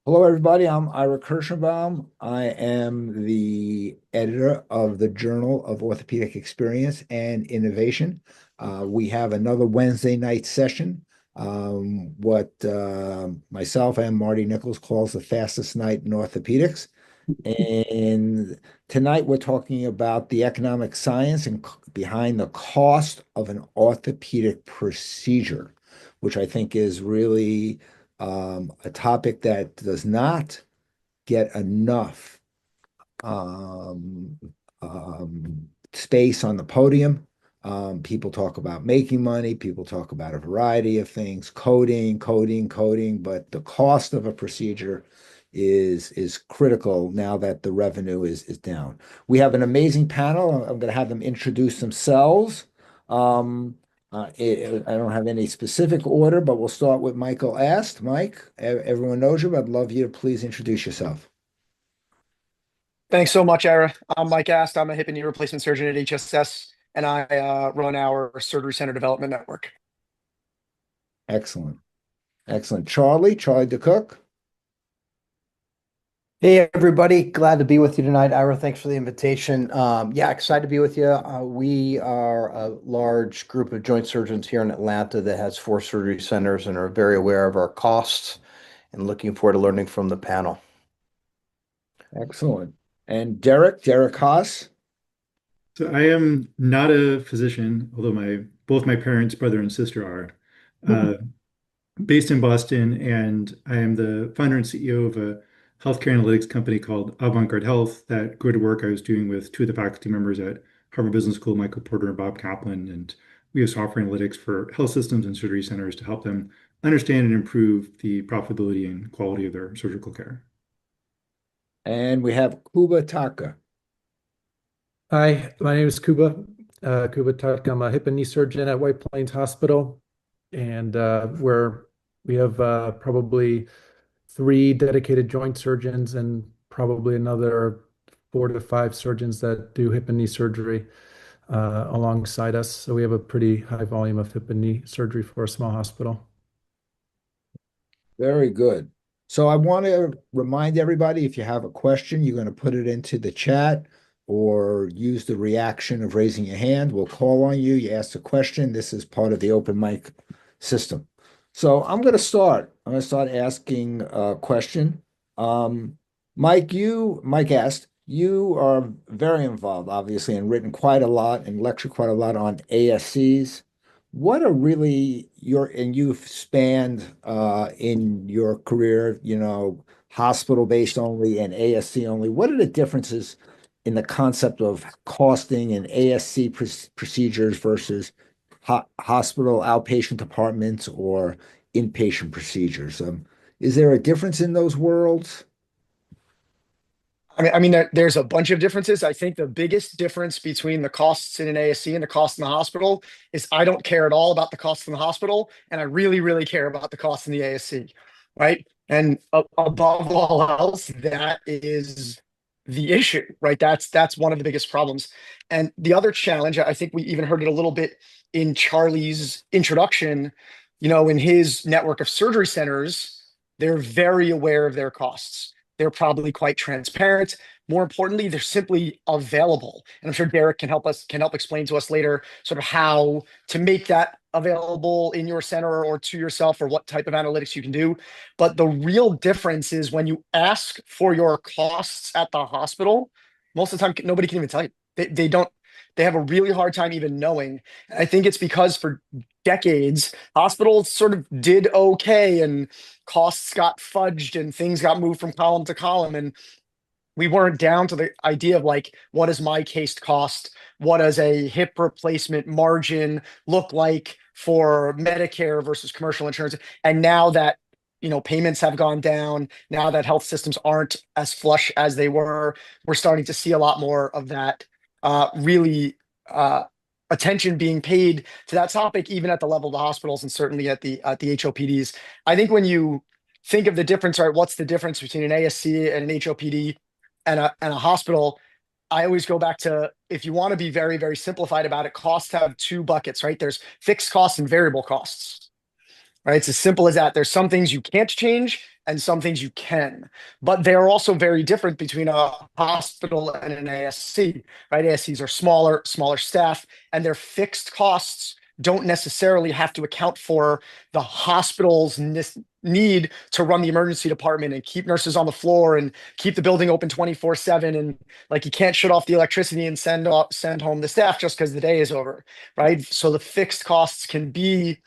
Hello, everybody. I'm Ira Kirschenbaum. I am the editor of the Journal of Orthopedic Experience and Innovation. We have another Wednesday night session, what myself and Marty Nichols calls the fastest night in orthopedics. And tonight we're talking about the economic science and behind the cost of an orthopedic procedure, which I think is really a topic that does not get enough um, space on the podium. People talk about making money, people talk about a variety of things, coding, but the cost of a procedure is critical now that the revenue is down. We have an amazing panel. I'm going to have them introduce themselves. I don't have any specific order, but we'll start with Michael Ast. Mike, everyone knows you, but I'd love you to please introduce yourself. Thanks so much, Ira. I'm Mike Ast. I'm a hip and knee replacement surgeon at HSS, and I run our surgery center development network. Excellent. Excellent. Charlie DeCook. Hey everybody, glad to be with you tonight. Ira, thanks for the invitation. Yeah, excited to be with you. We are a large group of joint surgeons here in Atlanta that has 4 surgery centers and are very aware of our costs and looking forward to learning from the panel. Excellent. And Derek Haas. So I am not a physician, although both my parents, brother and sister are, based in Boston, and I am the founder and CEO of a healthcare analytics company called Avant-garde Health that grew to work I was doing with two of the faculty members at Harvard Business School, Michael Porter and Bob Kaplan, and we have software analytics for health systems and surgery centers to help them understand and improve the profitability and quality of their surgical care. And we have Kuba Taka. Hi, my name is Kuba Tuck. I'm a hip and knee surgeon at White Plains Hospital, and we have probably 3 dedicated joint surgeons and probably another 4 to 5 surgeons that do hip and knee surgery alongside us. So we have a pretty high volume of hip and knee surgery for a small hospital. Very good. So I want to remind everybody, if you have a question, you're going to put it into the chat or use the reaction of raising your hand. We'll call on you. You ask a question. This is part of the open mic system. So I'm going to start. I'm going to start asking a question. Mike asked, you are very involved, obviously, and written quite a lot and lectured quite a lot on ASCs. What are really and you've spanned in your career, hospital-based only and ASC only. What are the differences in the concept of costing and ASC procedures versus hospital outpatient departments or inpatient procedures? Is there a difference in those worlds? There's a bunch of differences. I think the biggest difference between the costs in an ASC and the cost in the hospital is I don't care at all about the costs in the hospital, and I really, really care about the costs in the ASC, right? And above all else, that is the issue, right? That's one of the biggest problems. And the other challenge, I think we even heard it a little bit in Charlie's introduction, in his network of surgery centers, they're very aware of their costs. They're probably quite transparent. More importantly, they're simply available. And I'm sure Derek can help explain to us later sort of how to make that available in your center or to yourself, or what type of analytics you can do. But the real difference is when you ask for your costs at the hospital, most of the time nobody can even tell you. They have a really hard time even knowing. And I think it's because for decades, hospitals sort of did okay and costs got fudged and things got moved from column to column. And we weren't down to the idea of like, what does my case cost? What does a hip replacement margin look like for Medicare versus commercial insurance? And now that payments have gone down, now that health systems aren't as flush as they were, we're starting to see a lot more of that really attention being paid to that topic, even at the level of the hospitals and certainly at the HOPDs. I think when you think of the difference, right, what's the difference between an ASC and an HOPD and a hospital? I always go back to, if you want to be very, very simplified about it, costs have 2 buckets, right? There's fixed costs and variable costs, right? It's as simple as that. There's some things you can't change and some things you can. But they are also very different between a hospital and an ASC, right? ASCs are smaller staff, and their fixed costs don't necessarily have to account for the hospital's need to run the emergency department and keep nurses on the floor and keep the building open 24/7. And like, you can't shut off the electricity and send home the staff just because the day is over, right? So the fixed costs can be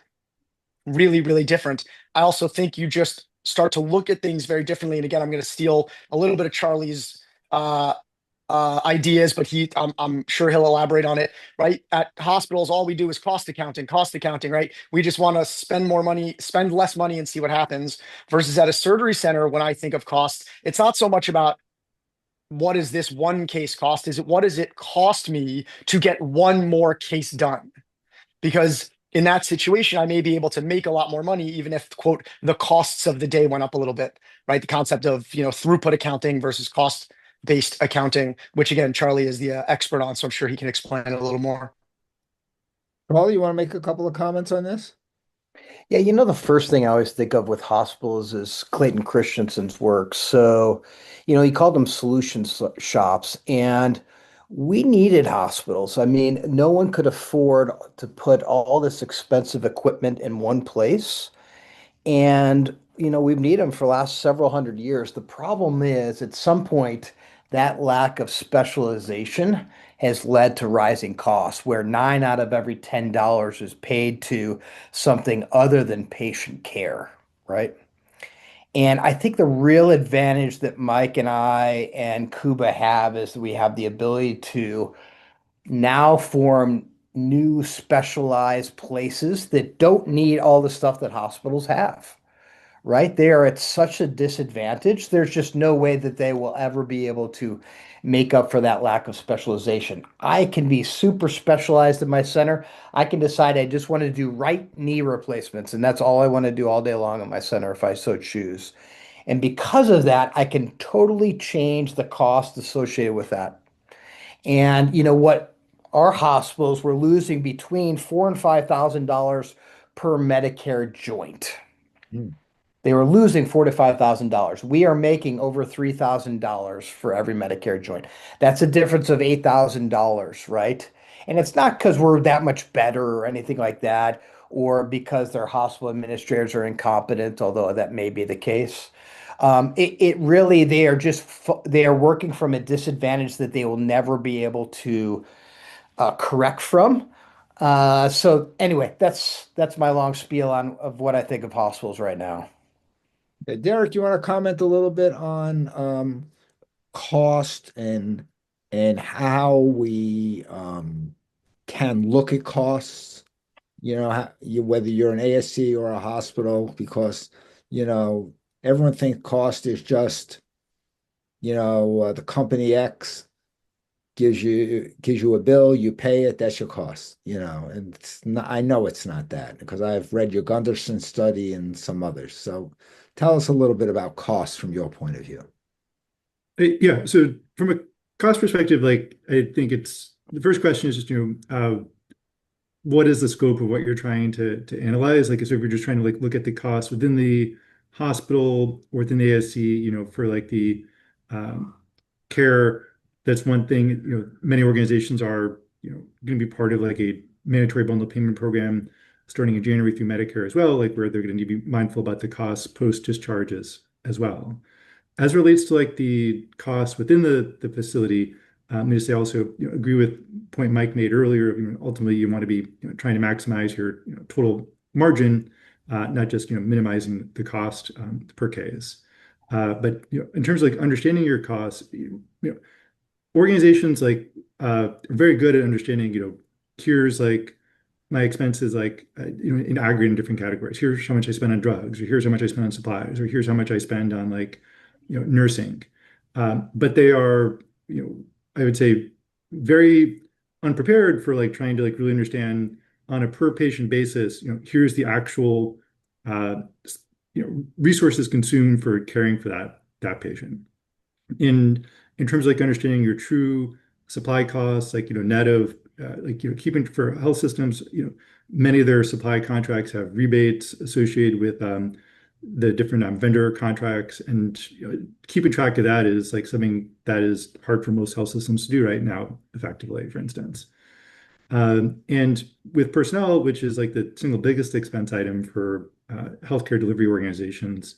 really, really different. I also think you just start to look at things very differently. And again, I'm going to steal a little bit of Charlie's ideas, but I'm sure he'll elaborate on it, right? At hospitals, all we do is cost accounting, right? We just want to spend less money and see what happens. Versus at a surgery center, when I think of cost, it's not so much about what is this one case cost, is it what does it cost me to get one more case done? Because in that situation, I may be able to make a lot more money, even if, quote, the costs of the day went up a little bit, right? The concept of, throughput accounting versus cost-based accounting, which again, Charlie is the expert on, so I'm sure he can explain it a little more. Paul, you want to make a couple of comments on this? Yeah, the first thing I always think of with hospitals is Clayton Christensen's work. So, he called them shops, and we needed hospitals. I mean, no one could afford to put all this expensive equipment in one place. And, we've needed them for the last several hundred years. The problem is, at some point, that lack of specialization has led to rising costs, where 9 out of every $10 is paid to something other than patient care, right? And I think the real advantage that Mike and I and Kuba have is that we have the ability to now form new specialized places that don't need all the stuff that hospitals have, right? They are at such a disadvantage. There's just no way that they will ever be able to make up for that lack of specialization. I can be super specialized in my center. I can decide I just want to do right knee replacements, and that's all I want to do all day long in my center if I so choose. And because of that, I can totally change the cost associated with that. And you know what? Our hospitals were losing between $4,000 and $5,000 per Medicare joint. Hmm. They were losing $4,000 to $5,000. We are making over $3,000 for every Medicare joint. That's a difference of $8,000, right? And it's not because we're that much better or anything like that, or because their hospital administrators are incompetent, although that may be the case. It really, they are working from a disadvantage that they will never be able to correct from. So anyway, that's my long spiel of what I think of hospitals right now. Derek, you want to comment a little bit on cost and how we can look at costs, whether you're an ASC or a hospital, because everyone thinks cost is just the company X gives you a bill, you pay it, that's your cost, and it's not, I know it's not that because I've read your Gunderson study and some others. So tell us a little bit about costs from your point of view. Yeah, so from a cost perspective, like I think it's the first question is just, what is the scope of what you're trying to analyze? Like, so if you're just trying to look at the cost within the hospital or within the ASC, for like the care, that's one thing. Many organizations are, going to be part of like a mandatory bundle payment program starting in January through Medicare as well, like where they're going to need to be mindful about the costs post discharges as well. As relates to like the costs within the facility, let me just say also agree with the point Mike made earlier. Ultimately, you want to be trying to maximize your total margin, not just minimizing the cost per case. But in terms of like understanding your costs, organizations like are very good at understanding. Here's like my expenses, like in aggregate in different categories. Here's how much I spend on drugs, or here's how much I spend on supplies, or here's how much I spend on like nursing. But they are, I would say, very unprepared for like trying to like really understand on a per patient basis. Here's the actual resources consumed for caring for that patient. In terms of like understanding your true supply costs, like net of keeping for health systems, many of their supply contracts have rebates associated with the different vendor contracts, and keeping track of that is like something that is hard for most health systems to do right now, effectively, for instance. And with personnel, which is like the single biggest expense item for healthcare delivery organizations,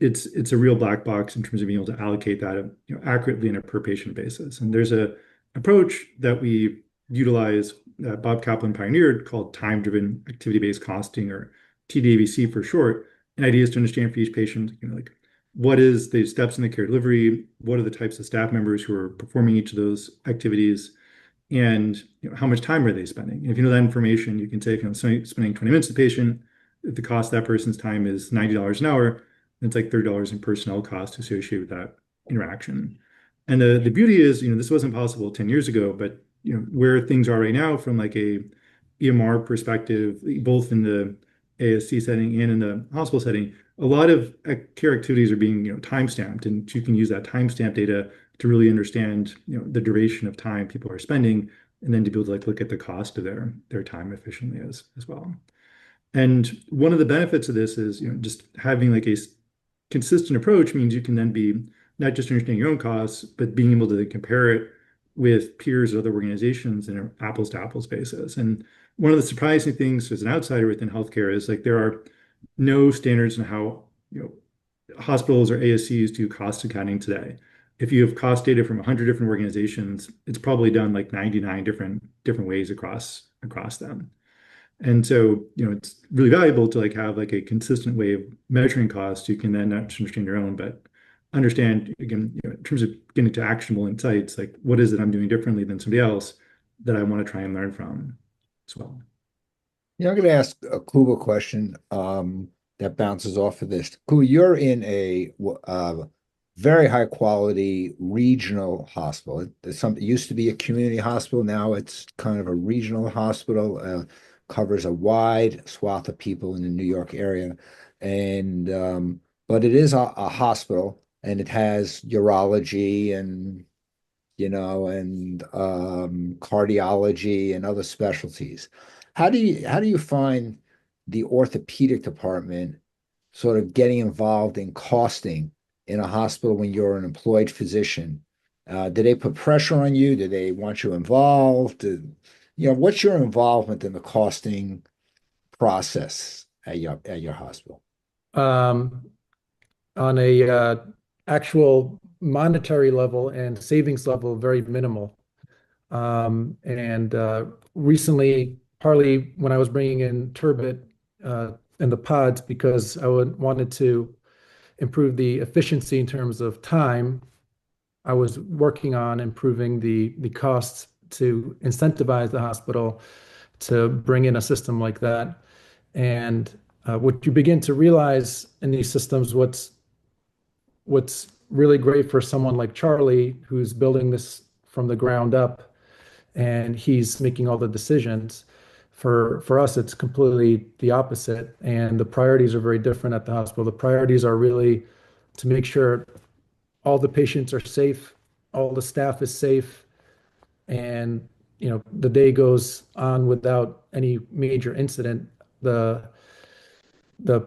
it's a real black box in terms of being able to allocate that accurately on a per patient basis. And there's a approach that we utilize that Bob Kaplan pioneered called time-driven activity-based costing, or TDABC for short. And idea is to understand for each patient, like what is the steps in the care delivery, what are the types of staff members who are performing each of those activities, and how much time are they spending? And if you know that information, you can say if spending 20 minutes with the patient, if the cost of that person's time is $90 an hour, it's like $30 in personnel cost associated with that interaction. And the beauty is, this wasn't possible 10 years ago, but where things are right now from like a EMR perspective, both in the ASC setting and in the hospital setting, a lot of care activities are being time stamped, and you can use that timestamp data to really understand the duration of time people are spending, and then to be able to like look at the cost of their time efficiently as well. And one of the benefits of this is just having like a consistent approach means you can then be not just understanding your own costs, but being able to compare it with peers or other organizations in an apples to apples basis. And one of the surprising things as an outsider within healthcare is like there are no standards in how hospitals or ASCs do cost accounting today. If you have cost data from 100 different organizations, it's probably done like 99 different ways across them. And so, it's really valuable to like have like a consistent way of measuring costs. You can then not just understand your own, but understand again, in terms of getting to actionable insights, like what is it I'm doing differently than somebody else that I want to try and learn from as well. I'm going to ask a Kuba question that bounces off of this. Kuba, you're in a very high quality regional hospital. It used to be a community hospital. Now it's kind of a regional hospital, covers a wide swath of people in the New York area. And but it is a hospital, and it has urology and cardiology and other specialties. How do you find the orthopedic department sort of getting involved in costing in a hospital when you're an employed physician? Do they put pressure on you? Do they want you involved? What's your involvement in the costing process at your hospital? On a actual monetary level and savings level, very minimal. And recently, partly when I was bringing in Turbit and the pods, because I wanted to improve the efficiency in terms of time, I was working on improving the costs to incentivize the hospital to bring in a system like that. And what you begin to realize in these systems, what's really great for someone like Charlie, who's building this from the ground up, and he's making all the decisions. For us, it's completely the opposite, and the priorities are very different at the hospital. The priorities are really to make sure all the patients are safe, all the staff is safe, and the day goes on without any major incident. The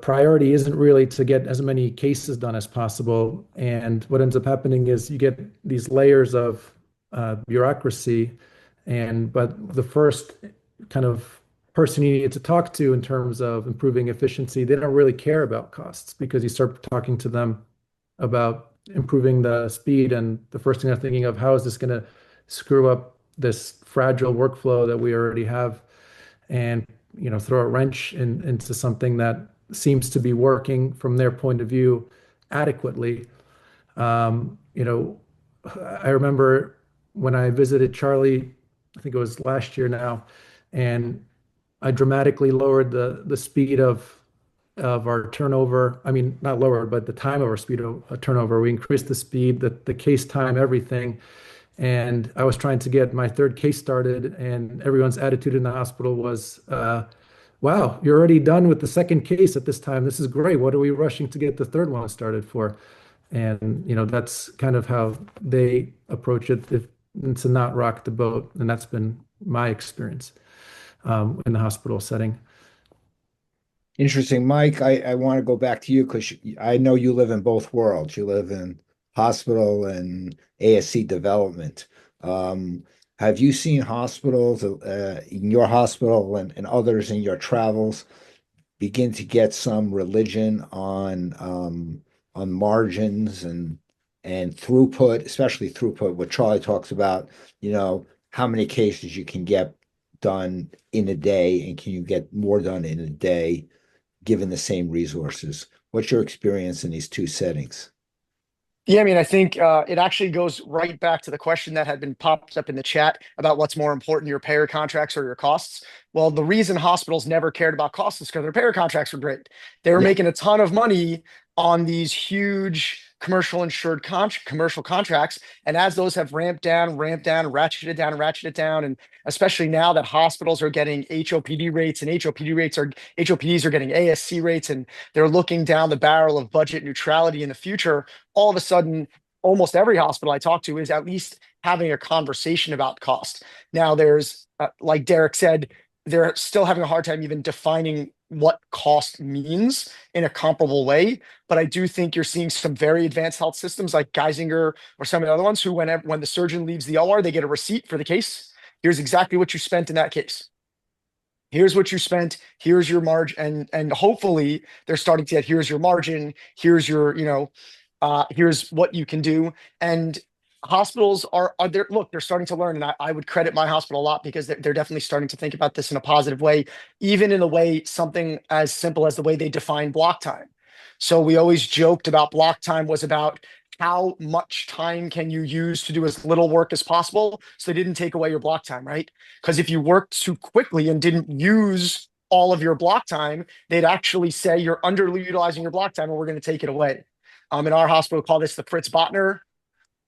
priority isn't really to get as many cases done as possible. And what ends up happening is you get these layers of bureaucracy. But the first kind of person you need to talk to in terms of improving efficiency, they don't really care about costs, because you start talking to them about improving the speed. And the first thing they're thinking of, how is this going to screw up this fragile workflow that we already have, and throw a wrench into something that seems to be working from their point of view adequately. I remember when I visited Charlie, I think it was last year now, and I dramatically lowered the speed of our turnover. I mean, not lowered, but the time of our speed of turnover. We increased the speed, the case time, everything. And I was trying to get my third case started, and everyone's attitude in the hospital was, wow, you're already done with the second case at this time. This is great. What are we rushing to get the third one started for? And, that's kind of how they approach it, to not rock the boat. And that's been my experience in the hospital setting. Interesting, Mike. I want to go back to you because I know you live in both worlds. You live in hospital and ASC development. Um, have you seen hospitals in your hospital and others in your travels begin to get some religion on margins and throughput, especially throughput, what Charlie talks about, how many cases you can get done in a day, and can you get more done in a day given the same resources? What's your experience in these two settings? Yeah, I mean, I think it actually goes right back to the question that had been popped up in the chat about what's more important, your payer contracts or your costs. Well, the reason hospitals never cared about costs is because their payer contracts were great. They were Yeah. making a ton of money on these huge commercial insured commercial contracts. And as those have ramped down, ratcheted down, and especially now that hospitals are getting HOPD rates and HOPDs are getting ASC rates, and they're looking down the barrel of budget neutrality in the future, all of a sudden, almost every hospital I talk to is at least having a conversation about cost. Now, there's, like Derek said, they're still having a hard time even defining what cost means in a comparable way. But I do think you're seeing some very advanced health systems like Geisinger or some of the other ones who, when the surgeon leaves the OR, they get a receipt for the case. Here's exactly what you spent in that case. Here's what you spent. Here's your margin, and hopefully they're starting to get, here's your margin. Here's your, here's what you can do. And hospitals are there. Look, they're starting to learn, and I would credit my hospital a lot because they're definitely starting to think about this in a positive way, even in the way something as simple as the way they define block time. So we always joked about block time was about how much time can you use to do as little work as possible, so they didn't take away your block time, right? Because if you worked too quickly and didn't use all of your block time, they'd actually say you're underutilizing your block time and we're going to take it away. In our hospital, we call this the Fritz Botner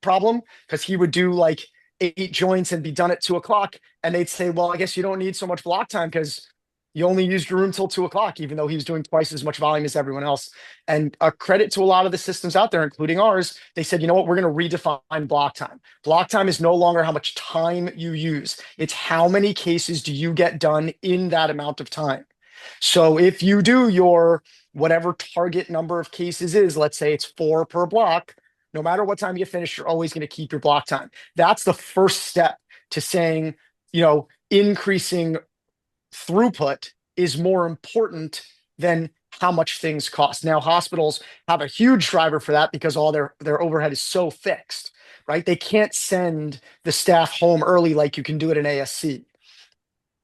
problem, because he would do like 8 joints and be done at 2 o'clock. And they'd say, well, I guess you don't need so much block time because you only used your room till 2 o'clock, even though he was doing twice as much volume as everyone else. And a credit to a lot of the systems out there, including ours, they said, you know what, we're going to redefine block time. Block time is no longer how much time you use. It's how many cases do you get done in that amount of time. So if you do your whatever target number of cases is, let's say it's 4 per block, no matter what time you finish, you're always going to keep your block time. That's the first step to saying, increasing throughput is more important than how much things cost. Now, hospitals have a huge driver for that because all their overhead is so fixed, right? They can't send the staff home early like you can do at an ASC.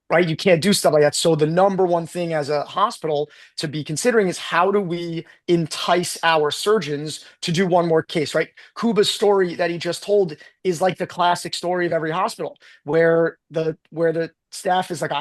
Right? You can't do stuff like that. So the number one thing as a hospital to be considering is, how do we entice our surgeons to do one more case, right? Kuba's story that he just told is like the classic story of every hospital where the staff is like,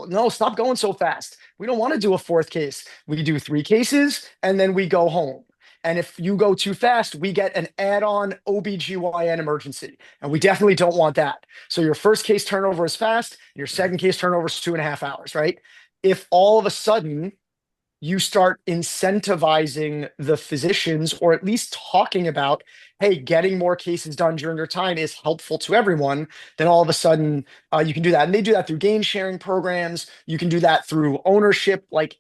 no, stop going so fast. We don't want to do a 4th case. We do 3 cases and then we go home. And if you go too fast, we get an add-on OBGYN emergency. And we definitely don't want that. So your first case turnover is fast. Your second case turnover is 2.5 hours, right? If all of a sudden you start incentivizing the physicians, or at least talking about, hey, getting more cases done during your time is helpful to everyone, then all of a sudden you can do that. And they do that through gain sharing programs. You can do that through ownership, like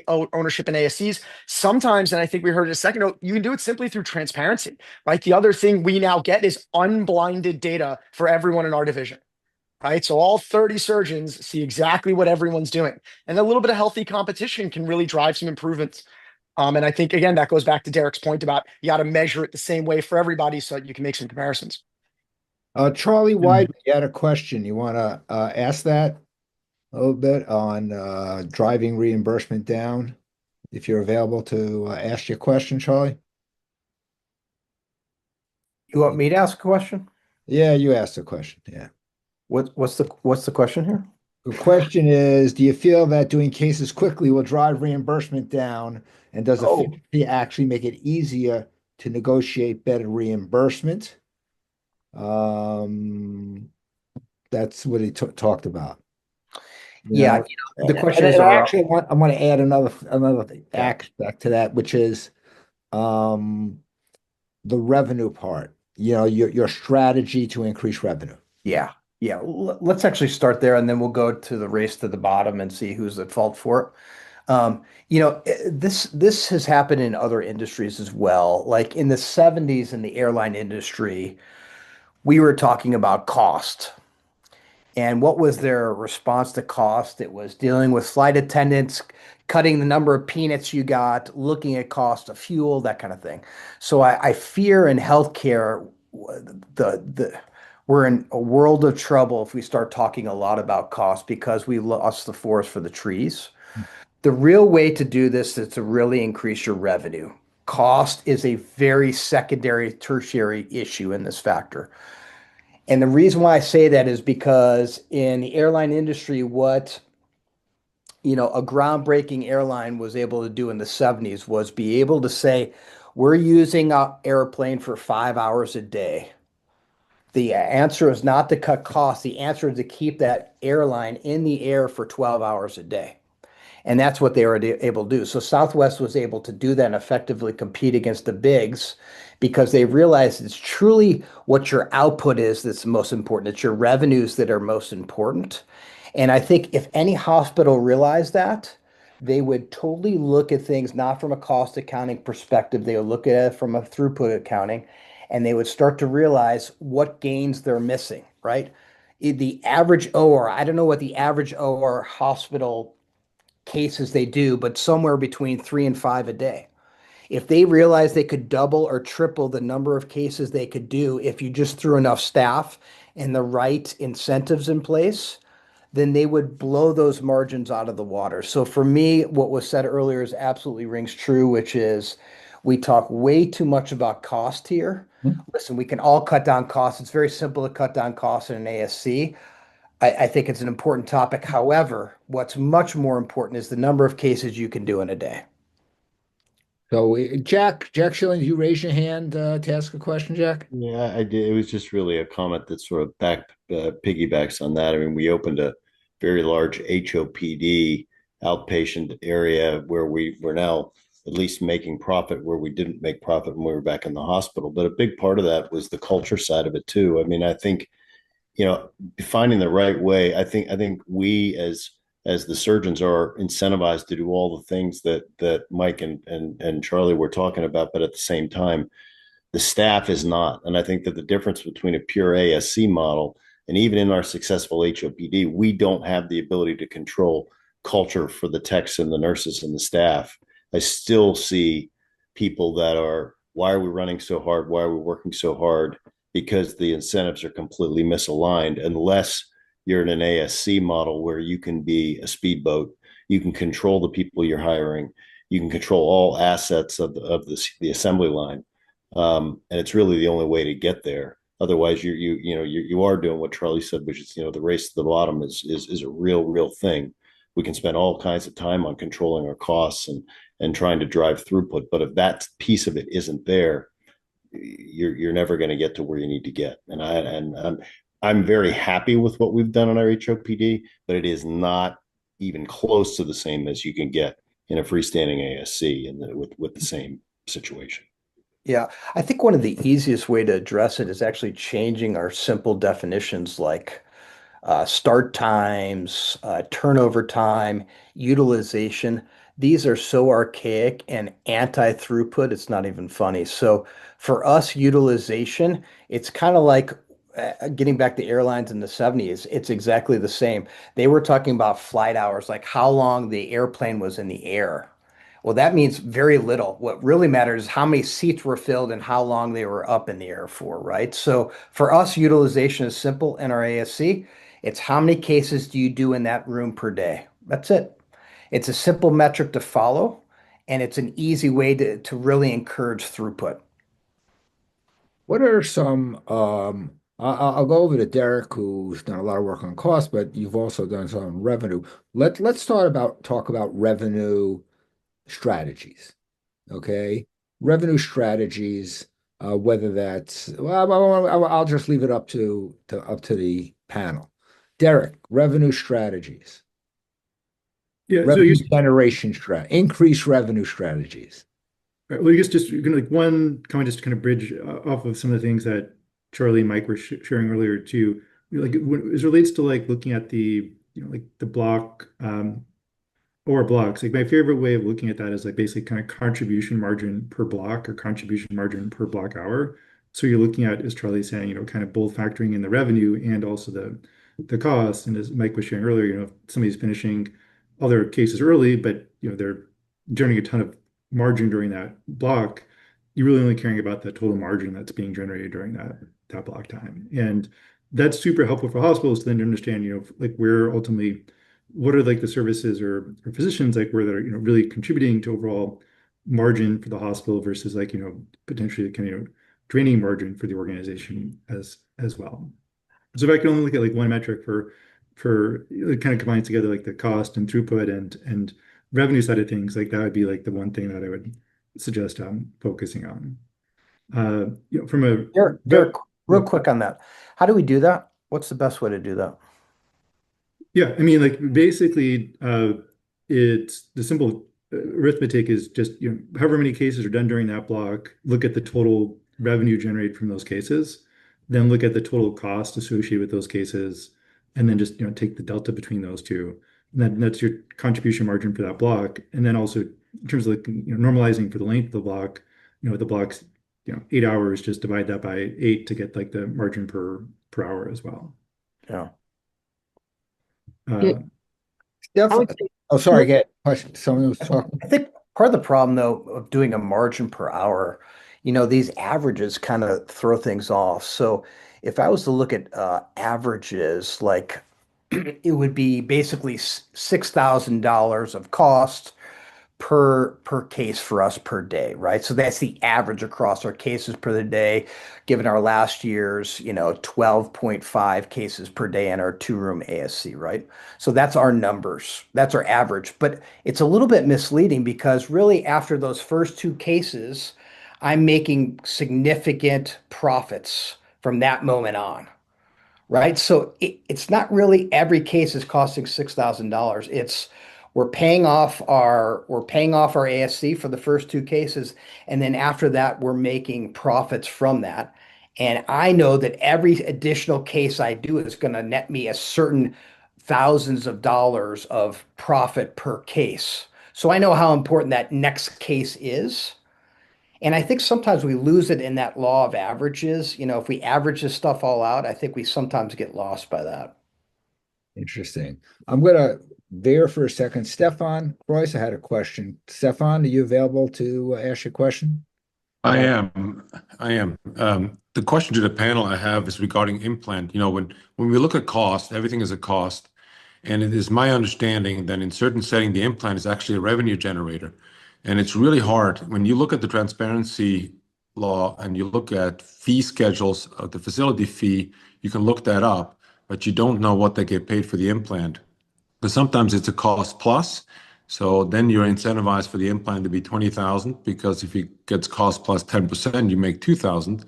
ownership in ASCs. Sometimes, and I think we heard it a second ago, you can do it simply through transparency, right? The other thing we now get is unblinded data for everyone in our division. Right. So all 30 surgeons see exactly what everyone's doing. And a little bit of healthy competition can really drive some improvements. And I think, again, that goes back to Derek's point about you got to measure it the same way for everybody so you can make some comparisons. Charlie White, you had a question. You want to ask that a little bit on driving reimbursement down? If you're available to ask your question, Charlie. You want me to ask a question? Yeah, you asked a question. Yeah. What's the question here? The question is, do you feel that doing cases quickly will drive reimbursement down? And does efficiency actually make it easier to negotiate better reimbursement? That's what he talked about. Yeah, the question is, actually, I want to add another aspect to that, which is the revenue part. Your strategy to increase revenue. Yeah. Let's actually start there, and then we'll go to the race to the bottom and see who's at fault for This has happened in other industries as well. Like in the 70s in the airline industry, we were talking about cost. And what was their response to cost? It was dealing with flight attendants, cutting the number of peanuts you got, looking at cost of fuel, that kind of thing. So I fear in healthcare, we're in a world of trouble if we start talking a lot about cost because we lost the forest for the trees. The real way to do this is to really increase your revenue. Cost is a very secondary, tertiary issue in this factor. And the reason why I say that is because in the airline industry, what a groundbreaking airline was able to do in the 70s was be able to say, we're using an airplane for 5 hours a day. The answer is not to cut costs. The answer is to keep that airline in the air for 12 hours a day. And that's what they were able to do. So Southwest was able to do that and effectively compete against the bigs because they realized it's truly what your output is that's most important. It's your revenues that are most important. And I think if any hospital realized that, they would totally look at things not from a cost accounting perspective. They would look at it from a throughput accounting, and they would start to realize what gains they're missing, right? The average OR, I don't know what the average OR hospital cases they do, but somewhere between 3 and 5 a day. If they realized they could double or triple the number of cases they could do if you just threw enough staff and the right incentives in place, then they would blow those margins out of the water. So for me, what was said earlier is absolutely rings true, which is we talk way too much about cost here. Listen, we can all cut down costs. It's very simple to cut down costs in an ASC. I think it's an important topic. However, what's much more important is the number of cases you can do in a day. So, Jack Schilling, you raise your hand to ask a question, Jack? Yeah, I did. It was just really a comment that sort of piggybacks on that. I mean, we opened a very large HOPD outpatient area where we're now at least making profit where we didn't make profit when we were back in the hospital. But a big part of that was the culture side of it too. I mean, I think, finding the right way. I think we as the surgeons are incentivized to do all the things that Mike and Charlie were talking about, but at the same time, the staff is not. And I think that the difference between a pure ASC model and even in our successful HOPD, we don't have the ability to control culture for the techs and the nurses and the staff. I still see people that are, why are we running so hard? Why are we working so hard? Because the incentives are completely misaligned unless you're in an ASC model where you can be a speedboat, you can control the people you're hiring, you can control all assets of the assembly line. And it's really the only way to get there. Otherwise, you are doing what Charlie said, which is the race to the bottom is a real thing. We can spend all kinds of time on controlling our costs and trying to drive throughput, but if that piece of it isn't there, you're never going to get to where you need to get. And I'm very happy with what we've done on our HOPD, but it is not even close to the same as you can get in a freestanding ASC and with the same situation. Yeah, I think one of the easiest way to address it is actually changing our simple definitions like start times, turnover time, utilization. These are so archaic and anti-throughput, it's not even funny. So for us, utilization, it's kind of like getting back to airlines in the 70s, it's exactly the same. They were talking about flight hours, like how long the airplane was in the air. Well, that means very little. What really matters is how many seats were filled and how long they were up in the air for, right? So for us, utilization is simple in our ASC. It's how many cases do you do in that room per day? That's it. It's a simple metric to follow, and it's an easy way to really encourage throughput. What are some, I'll go over to Derek, who's done a lot of work on cost, but you've also done some on revenue. Let's talk about revenue strategies. Okay. Revenue strategies, whether that's, well, I'll just leave it up to the panel. Derek, revenue strategies. Yeah, Revenue generation increase revenue strategies. right, well, I guess just gonna like one comment just to kind of bridge off of some of the things that Charlie and Mike were sharing earlier too. Like as it relates to like looking at the like the block or blocks. Like my favorite way of looking at that is like basically kind of contribution margin per block or contribution margin per block hour. So you're looking at, as Charlie's saying, kind of both factoring in the revenue and also the cost. And as Mike was sharing earlier, if somebody's finishing all their cases early, but they're generating a ton of margin during that block, you're really only caring about the total margin that's being generated during that block time. And that's super helpful for hospitals to then understand, like where ultimately what are like the services or physicians like where they're really contributing to overall margin for the hospital versus like potentially kind of draining margin for the organization as well. So if I can only look at like one metric for it kind of combines together like the cost and throughput and revenue side of things, like that would be like the one thing that I would suggest focusing on. From a Derek, real quick on that. How do we do that? What's the best way to do that? Yeah, I mean, like basically, it's the simple arithmetic is just however many cases are done during that block. Look at the total revenue generated from those cases, then look at the total cost associated with those cases, and then just take the delta between those two. And that's your contribution margin for that block. And then also in terms of like normalizing for the length of the block, the block's 8 hours, just divide that by 8 to get like the margin per hour as well. Yeah. Steph, I would say, oh, sorry, get question. Someone was talking. I think part of the problem, though, of doing a margin per hour, these averages kind of throw things off. So if I was to look at averages, like it would be basically $6,000 of cost per case for us per day, right? So that's the average across our cases per the day, given our last year's, 12.5 cases per day in our 2-room ASC, right? So that's our numbers. That's our average. But it's a little bit misleading because really after those first 2 cases, I'm making significant profits from that moment on. Right. So it's not really every case is costing $6,000. It's we're paying off our ASC for the first 2 cases, and then after that we're making profits from that. And I know that every additional case I do is going to net me a certain thousands of dollars of profit per case. So I know how important that next case is. And I think sometimes we lose it in that law of averages. If we average this stuff all out, I think we sometimes get lost by that. Interesting. I'm gonna there for a second. Stefan Royce, I had a question. Stefan, are you available to ask your question? I am. The question to the panel I have is regarding implant. When we look at cost, everything is a cost. And it is my understanding that in certain setting, the implant is actually a revenue generator. And it's really hard. When you look at the transparency law and you look at fee schedules of the facility fee, you can look that up, but you don't know what they get paid for the implant. But sometimes it's a cost plus. So then you're incentivized for the implant to be 20,000 because if it gets cost plus 10%, you make 2,000.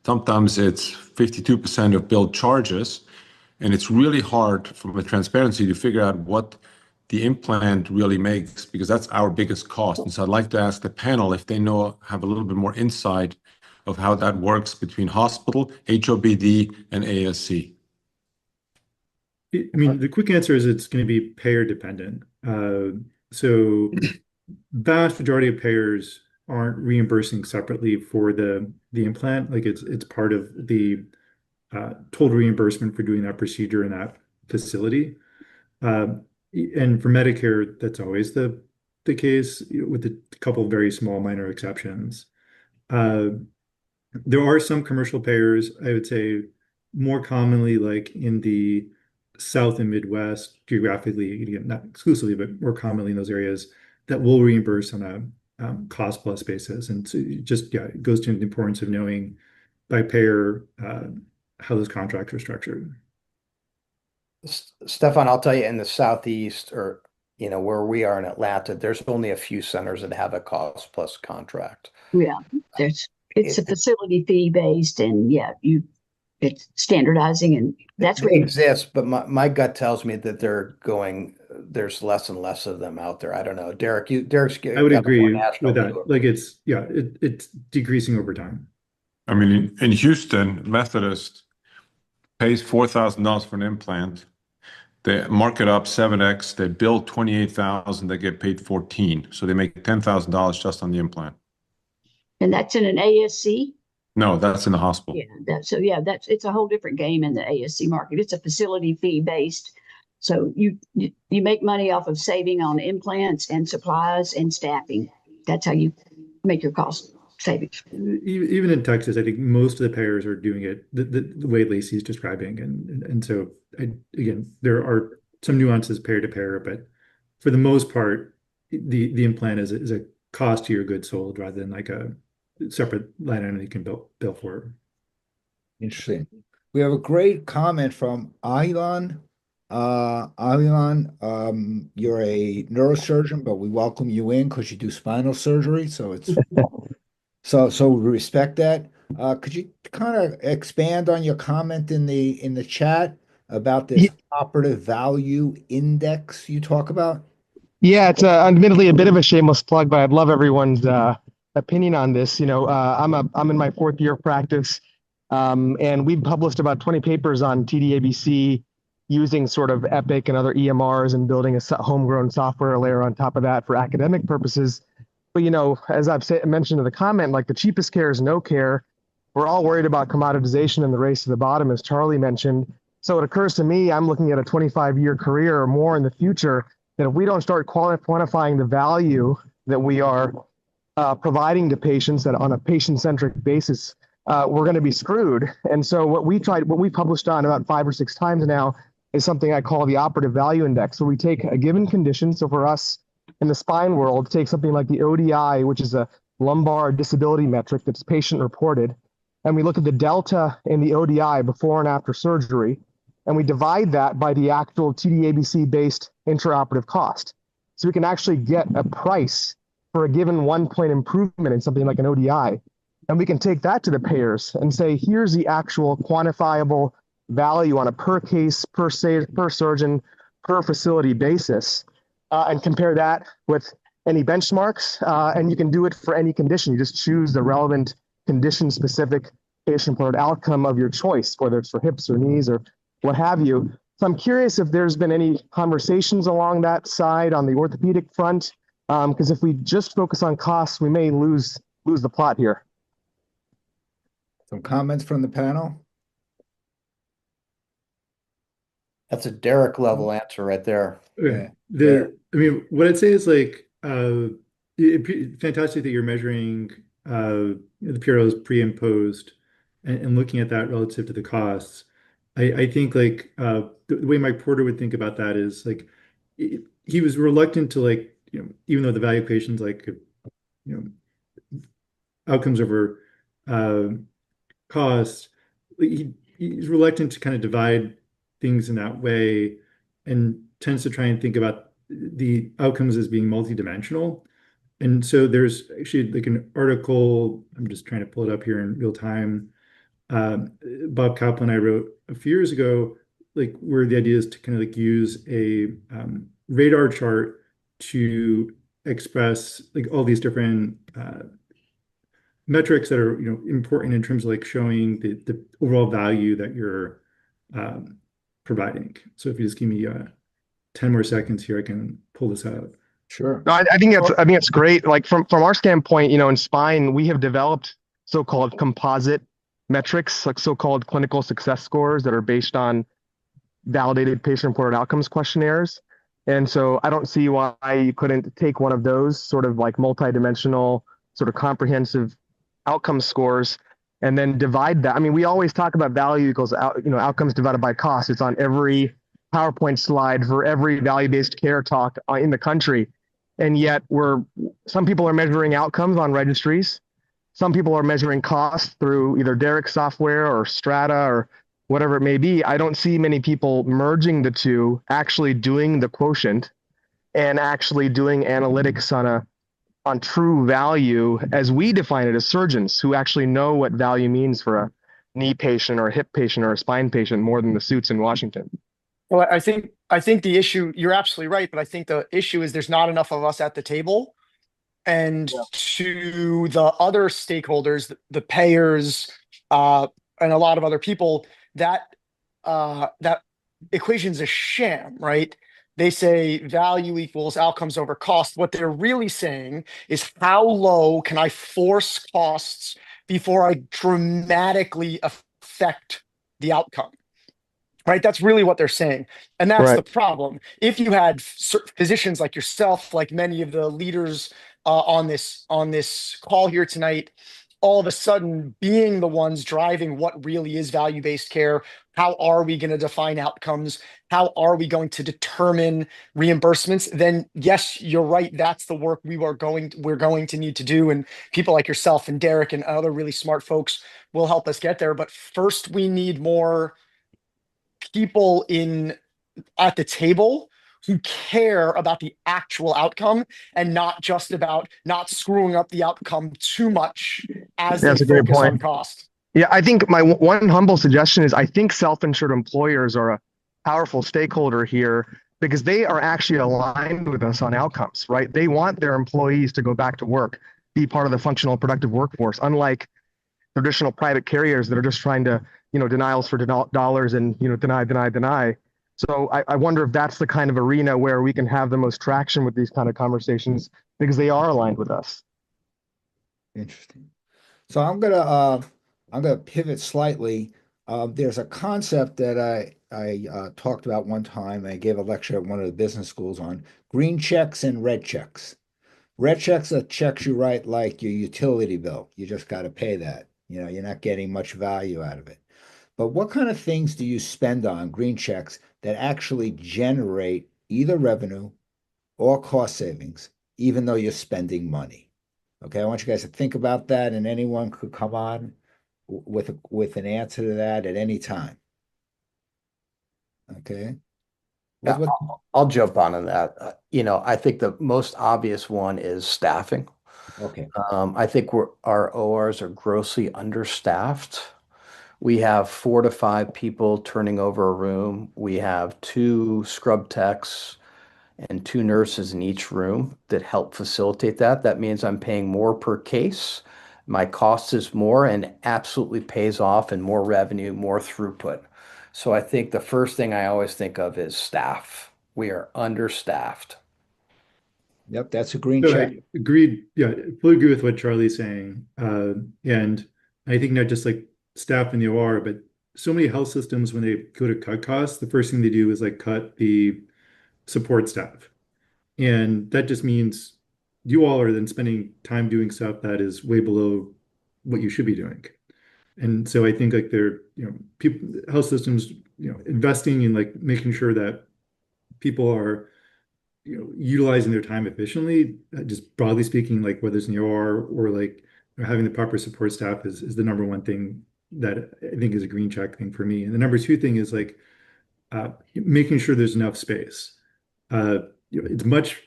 Sometimes it's 52% of billed charges. And it's really hard from a transparency to figure out what the implant really makes because that's our biggest cost. And so I'd like to ask the panel if they have a little bit more insight of how that works between hospital, HOPD, and ASC. I mean, the quick answer is it's going to be payer dependent. So vast majority of payers aren't reimbursing separately for the implant. Like it's part of the total reimbursement for doing that procedure in that facility. And for Medicare, that's always the case with a couple of very small minor exceptions. There are some commercial payers, I would say more commonly like in the South and Midwest, geographically, again, not exclusively, but more commonly in those areas that will reimburse on a cost plus basis. And so it goes to the importance of knowing by payer how those contracts are structured. Stefan, I'll tell you, in the Southeast or where we are in Atlanta, there's only a few centers that have a cost plus contract. yeah, it's a facility fee based, and it's standardizing, and that's They exist, but my gut tells me that there's less and less of them out there. I don't know. Derek's I would agree with that. Like it's decreasing over time. I mean, in Houston, Methodist pays $4,000 for an implant. They mark it up 7x. They bill 28,000. They get paid 14. So they make $10,000 just on the implant. And that's in an ASC? No, that's in the hospital. Yeah, it's a whole different game in the ASC market. It's a facility fee based. So you make money off of saving on implants and supplies and staffing. That's how you make your cost savings. Even in Texas, I think most of the payers are doing it the way Lacey's describing. And so, again, there are some nuances payer to payer, but for the most part, the implant is a cost to your goods sold rather than like a separate line item you can bill for. Interesting. We have a great comment from Aylan. Aylan, you're a neurosurgeon, but we welcome you in because you do spinal surgery. So it's so we respect that. Could you kind of expand on your comment in the chat about this operative value index you talk about? Yeah, it's admittedly a bit of a shameless plug, but I'd love everyone's opinion on this. I'm in my 4th year of practice, and we've published about 20 papers on TDABC using sort of Epic and other EMRs and building a homegrown software layer on top of that for academic purposes. But as I've mentioned in the comment, like the cheapest care is no care. We're all worried about commoditization and the race to the bottom, as Charlie mentioned. So it occurs to me, I'm looking at a 25-year career or more in the future, that if we don't start quantifying the value that we are providing to patients that on a patient-centric basis, we're going to be screwed. And so what we published on about 5 or 6 times now is something I call the operative value index. So we take a given condition. So for us in the spine world, take something like the ODI, which is a lumbar disability metric that's patient reported. And we look at the delta in the ODI before and after surgery. And we divide that by the actual TDABC-based intraoperative cost. So we can actually get a price for a given 1-point improvement in something like an ODI. And we can take that to the payers and say, here's the actual quantifiable value on a per case, per surgeon, per facility basis, and compare that with any benchmarks. And you can do it for any condition. You just choose the relevant condition-specific patient-reported outcome of your choice, whether it's for hips or knees or what have you. So I'm curious if there's been any conversations along that side on the orthopedic front, because if we just focus on costs, we may lose the plot here. Some comments from the panel? That's a Derek level answer right there. Okay. Yeah. I mean, what I'd say is like, fantastic that you're measuring the PROs pre and post and looking at that relative to the costs. I think like the way Mike Porter would think about that is like he was reluctant to like, even though the value equation's like, outcomes over costs, he's reluctant to kind of divide things in that way and tends to try and think about the outcomes as being multidimensional. And so there's actually like an article, I'm just trying to pull it up here in real time. Bob Kaplan and I wrote a few years ago, like where the idea is to kind of like use a radar chart to express like all these different metrics that are important in terms of like showing the overall value that you're providing. So if you just give me 10 more seconds here, I can pull this out. Sure. No, I think it's great. Like from our standpoint, in spine, we have developed so-called composite metrics, like so-called clinical success scores that are based on validated patient-reported outcomes questionnaires. And so I don't see why you couldn't take one of those sort of like multidimensional, sort of comprehensive outcome scores and then divide that. I mean, we always talk about value equals outcomes divided by cost. It's on every PowerPoint slide for every value-based care talk in the country. And yet some people are measuring outcomes on registries. Some people are measuring costs through either Derek software or Strata or whatever it may be. I don't see many people merging the two, actually doing the quotient and actually doing analytics on true value as we define it as surgeons who actually know what value means for a knee patient or a hip patient or a spine patient more than the suits in Washington. Well, I think the issue, you're absolutely right, but I think the issue is there's not enough of us at the table. And to the other stakeholders, the payers, and a lot of other people, that equation's a sham, right? They say value equals outcomes over cost. What they're really saying is how low can I force costs before I dramatically affect the outcome? Right? That's really what they're saying. And that's Right. the problem. If you had physicians like yourself, like many of the leaders on this call here tonight, all of a sudden being the ones driving what really is value-based care, how are we going to define outcomes? How are we going to determine reimbursements? Then yes, you're right. That's the work we're going to need to do. And people like yourself and Derek and other really smart folks will help us get there. But first we need more people at the table who care about the actual outcome and not just about not screwing up the outcome too much as they That's a great focus on point. cost. Yeah, I think my one humble suggestion is I think self-insured employers are a powerful stakeholder here because they are actually aligned with us on outcomes, right? They want their employees to go back to work, be part of the functional productive workforce, unlike traditional private carriers that are just trying to, denials for dollars and, deny. So I wonder if that's the kind of arena where we can have the most traction with these kind of conversations because they are aligned with us. Interesting. So I'm gonna pivot slightly. There's a concept that I talked about one time. I gave a lecture at one of the business schools on green checks and red checks. Red checks are checks you write like your utility bill. You just got to pay that. You're not getting much value out of it. But what kind of things do you spend on green checks that actually generate either revenue or cost savings, even though you're spending money? Okay, I want you guys to think about that, and anyone could come on with an answer to that at any time. Okay. Yeah, I'll jump on that. I think the most obvious one is staffing. Okay. I think our ORs are grossly understaffed. We have 4 to 5 people turning over a room. We have 2 scrub techs and 2 nurses in each room that help facilitate that. That means I'm paying more per case. My cost is more and absolutely pays off in more revenue, more throughput. So I think the first thing I always think of is staff. We are understaffed. Yep, that's a green So check. I agreed. Yeah, I fully agree with what Charlie's saying. And I think not just like staff in the OR, but so many health systems, when they go to cut costs, the first thing they do is like cut the support staff. And that just means you all are then spending time doing stuff that is way below what you should be doing. And so I think like people, health systems, investing in like making sure that people are, utilizing their time efficiently, just broadly speaking, like whether it's in the OR or like having the proper support staff is the number one thing that I think is a green check thing for me. And the number 2 thing is like making sure there's enough space. It's much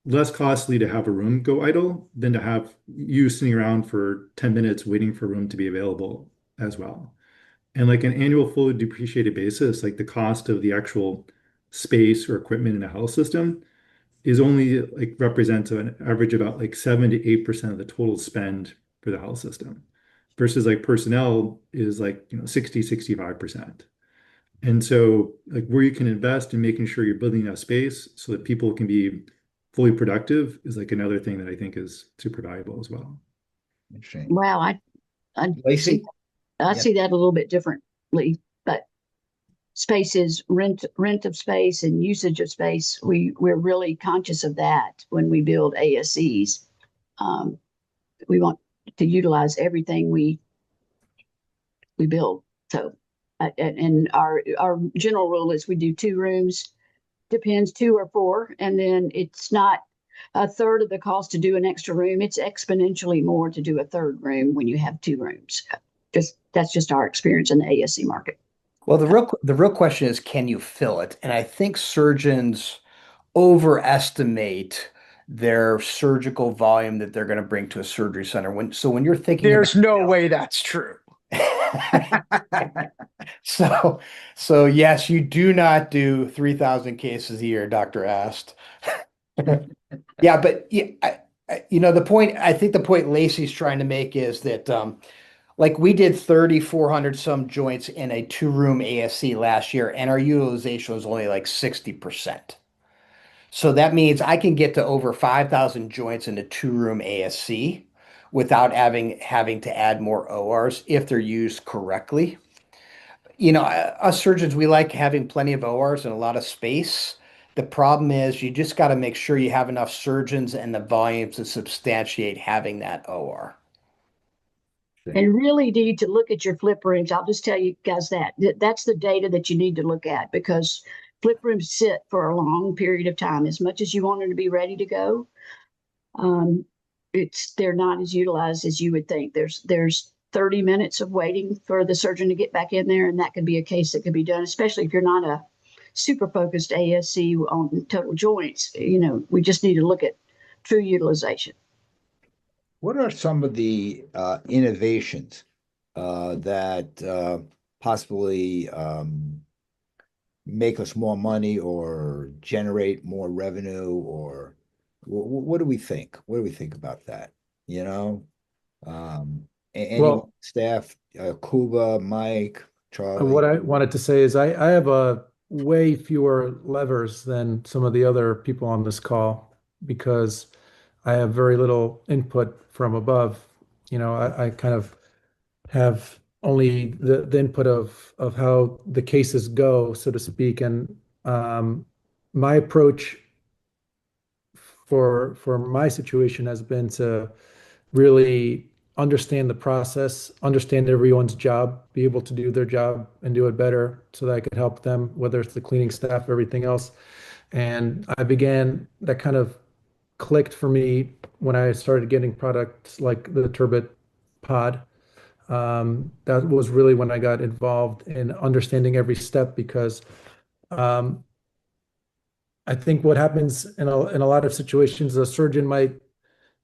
less costly to have a room go idle than to have you sitting around for 10 minutes waiting for a room to be available as well. And like an annual fully depreciated basis, like the cost of the actual space or equipment in a health system is only like represents an average about like 7 to 8% of the total spend for the health system versus like personnel is like 60-65%. And so like where you can invest in making sure you're building enough space so that people can be fully productive is like another thing that I think is super valuable as well. Interesting. Wow, I Lacey? I Yeah. see that a little bit differently, but spaces, rent of space and usage of space, we're really conscious of that when we build ASCs. We want to utilize everything we build. So, and our general rule is we do 2 rooms, depends 2 or 4, and then it's not a third of the cost to do an extra room. It's exponentially more to do a 3rd room when you have 2 rooms. That's just our experience in the ASC market. Well, the real question is, can you fill it? And I think surgeons overestimate their surgical volume that they're going to bring to a surgery center. When you're thinking There's no way that's true. So yes, you do not do 3,000 cases a year, Dr. Ast. Yeah, but the point, I think the point Lacey's trying to make is that Like we did 3,400 some joints in a two-room ASC last year, and our utilization was only like 60%. So that means I can get to over 5,000 joints in a two-room ASC without having to add more ORs if they're used correctly. Us surgeons, we like having plenty of ORs and a lot of space. The problem is you just got to make sure you have enough surgeons and the volumes to substantiate having that OR. And really need to look at your flip rooms. I'll just tell you guys that's the data that you need to look at, because flip rooms sit for a long period of time. As much as you want them to be ready to go, they're not as utilized as you would think. There's 30 minutes of waiting for the surgeon to get back in there, and that could be a case that could be done, especially if you're not a super focused ASC on total joints. We just need to look at true utilization. What are some of the innovations that possibly make us more money or generate more revenue, or what do we think? What do we think about that? Any Well, staff, Kuba, Mike, Charlie. what I wanted to say is I have a way fewer levers than some of the other people on this call because I have very little input from above. I kind of have only the input of how the cases go, so to speak. And my approach for my situation has been to really understand the process, understand everyone's job, be able to do their job and do it better so that I could help them, whether it's the cleaning staff, everything else. And that kind of clicked for me when I started getting products like the Turbot Pod. That was really when I got involved in understanding every step because I think what happens in a lot of situations, a surgeon might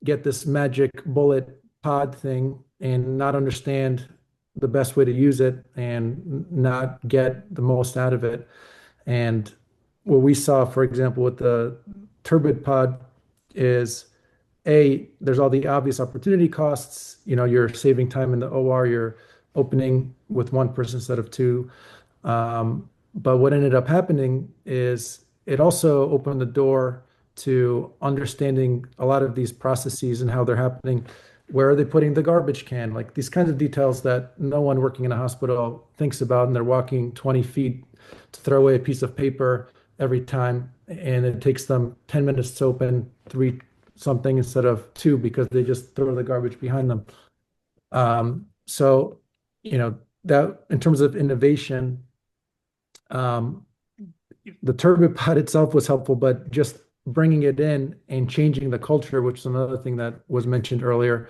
get this magic bullet pod thing and not understand the best way to use it and not get the most out of it. And what we saw, for example, with the Turbid Pod is there's all the obvious opportunity costs. You're saving time in the OR, you're opening with one person instead of two. But what ended up happening is it also opened the door to understanding a lot of these processes and how they're happening. Where are they putting the garbage can? Like these kinds of details that no one working in a hospital thinks about, and they're walking 20 feet to throw away a piece of paper every time, and it takes them 10 minutes to open three something instead of two because they just throw the garbage behind them. So, that in terms of innovation, the Turbid Pod itself was helpful, but just bringing it in and changing the culture, which is another thing that was mentioned earlier,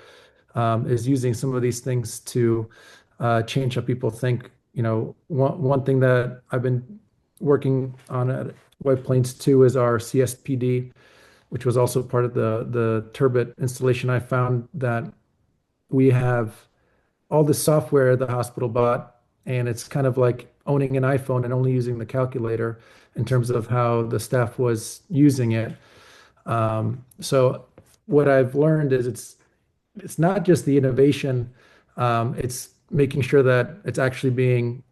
is using some of these things to change how people think. One thing that I've been working on at White Plains too is our CSPD, which was also part of the Turbot installation. I found that we have all the software the hospital bought, and it's kind of like owning an iPhone and only using the calculator in terms of how the staff was using it. So what I've learned is it's not just the innovation, it's making sure that it's actually being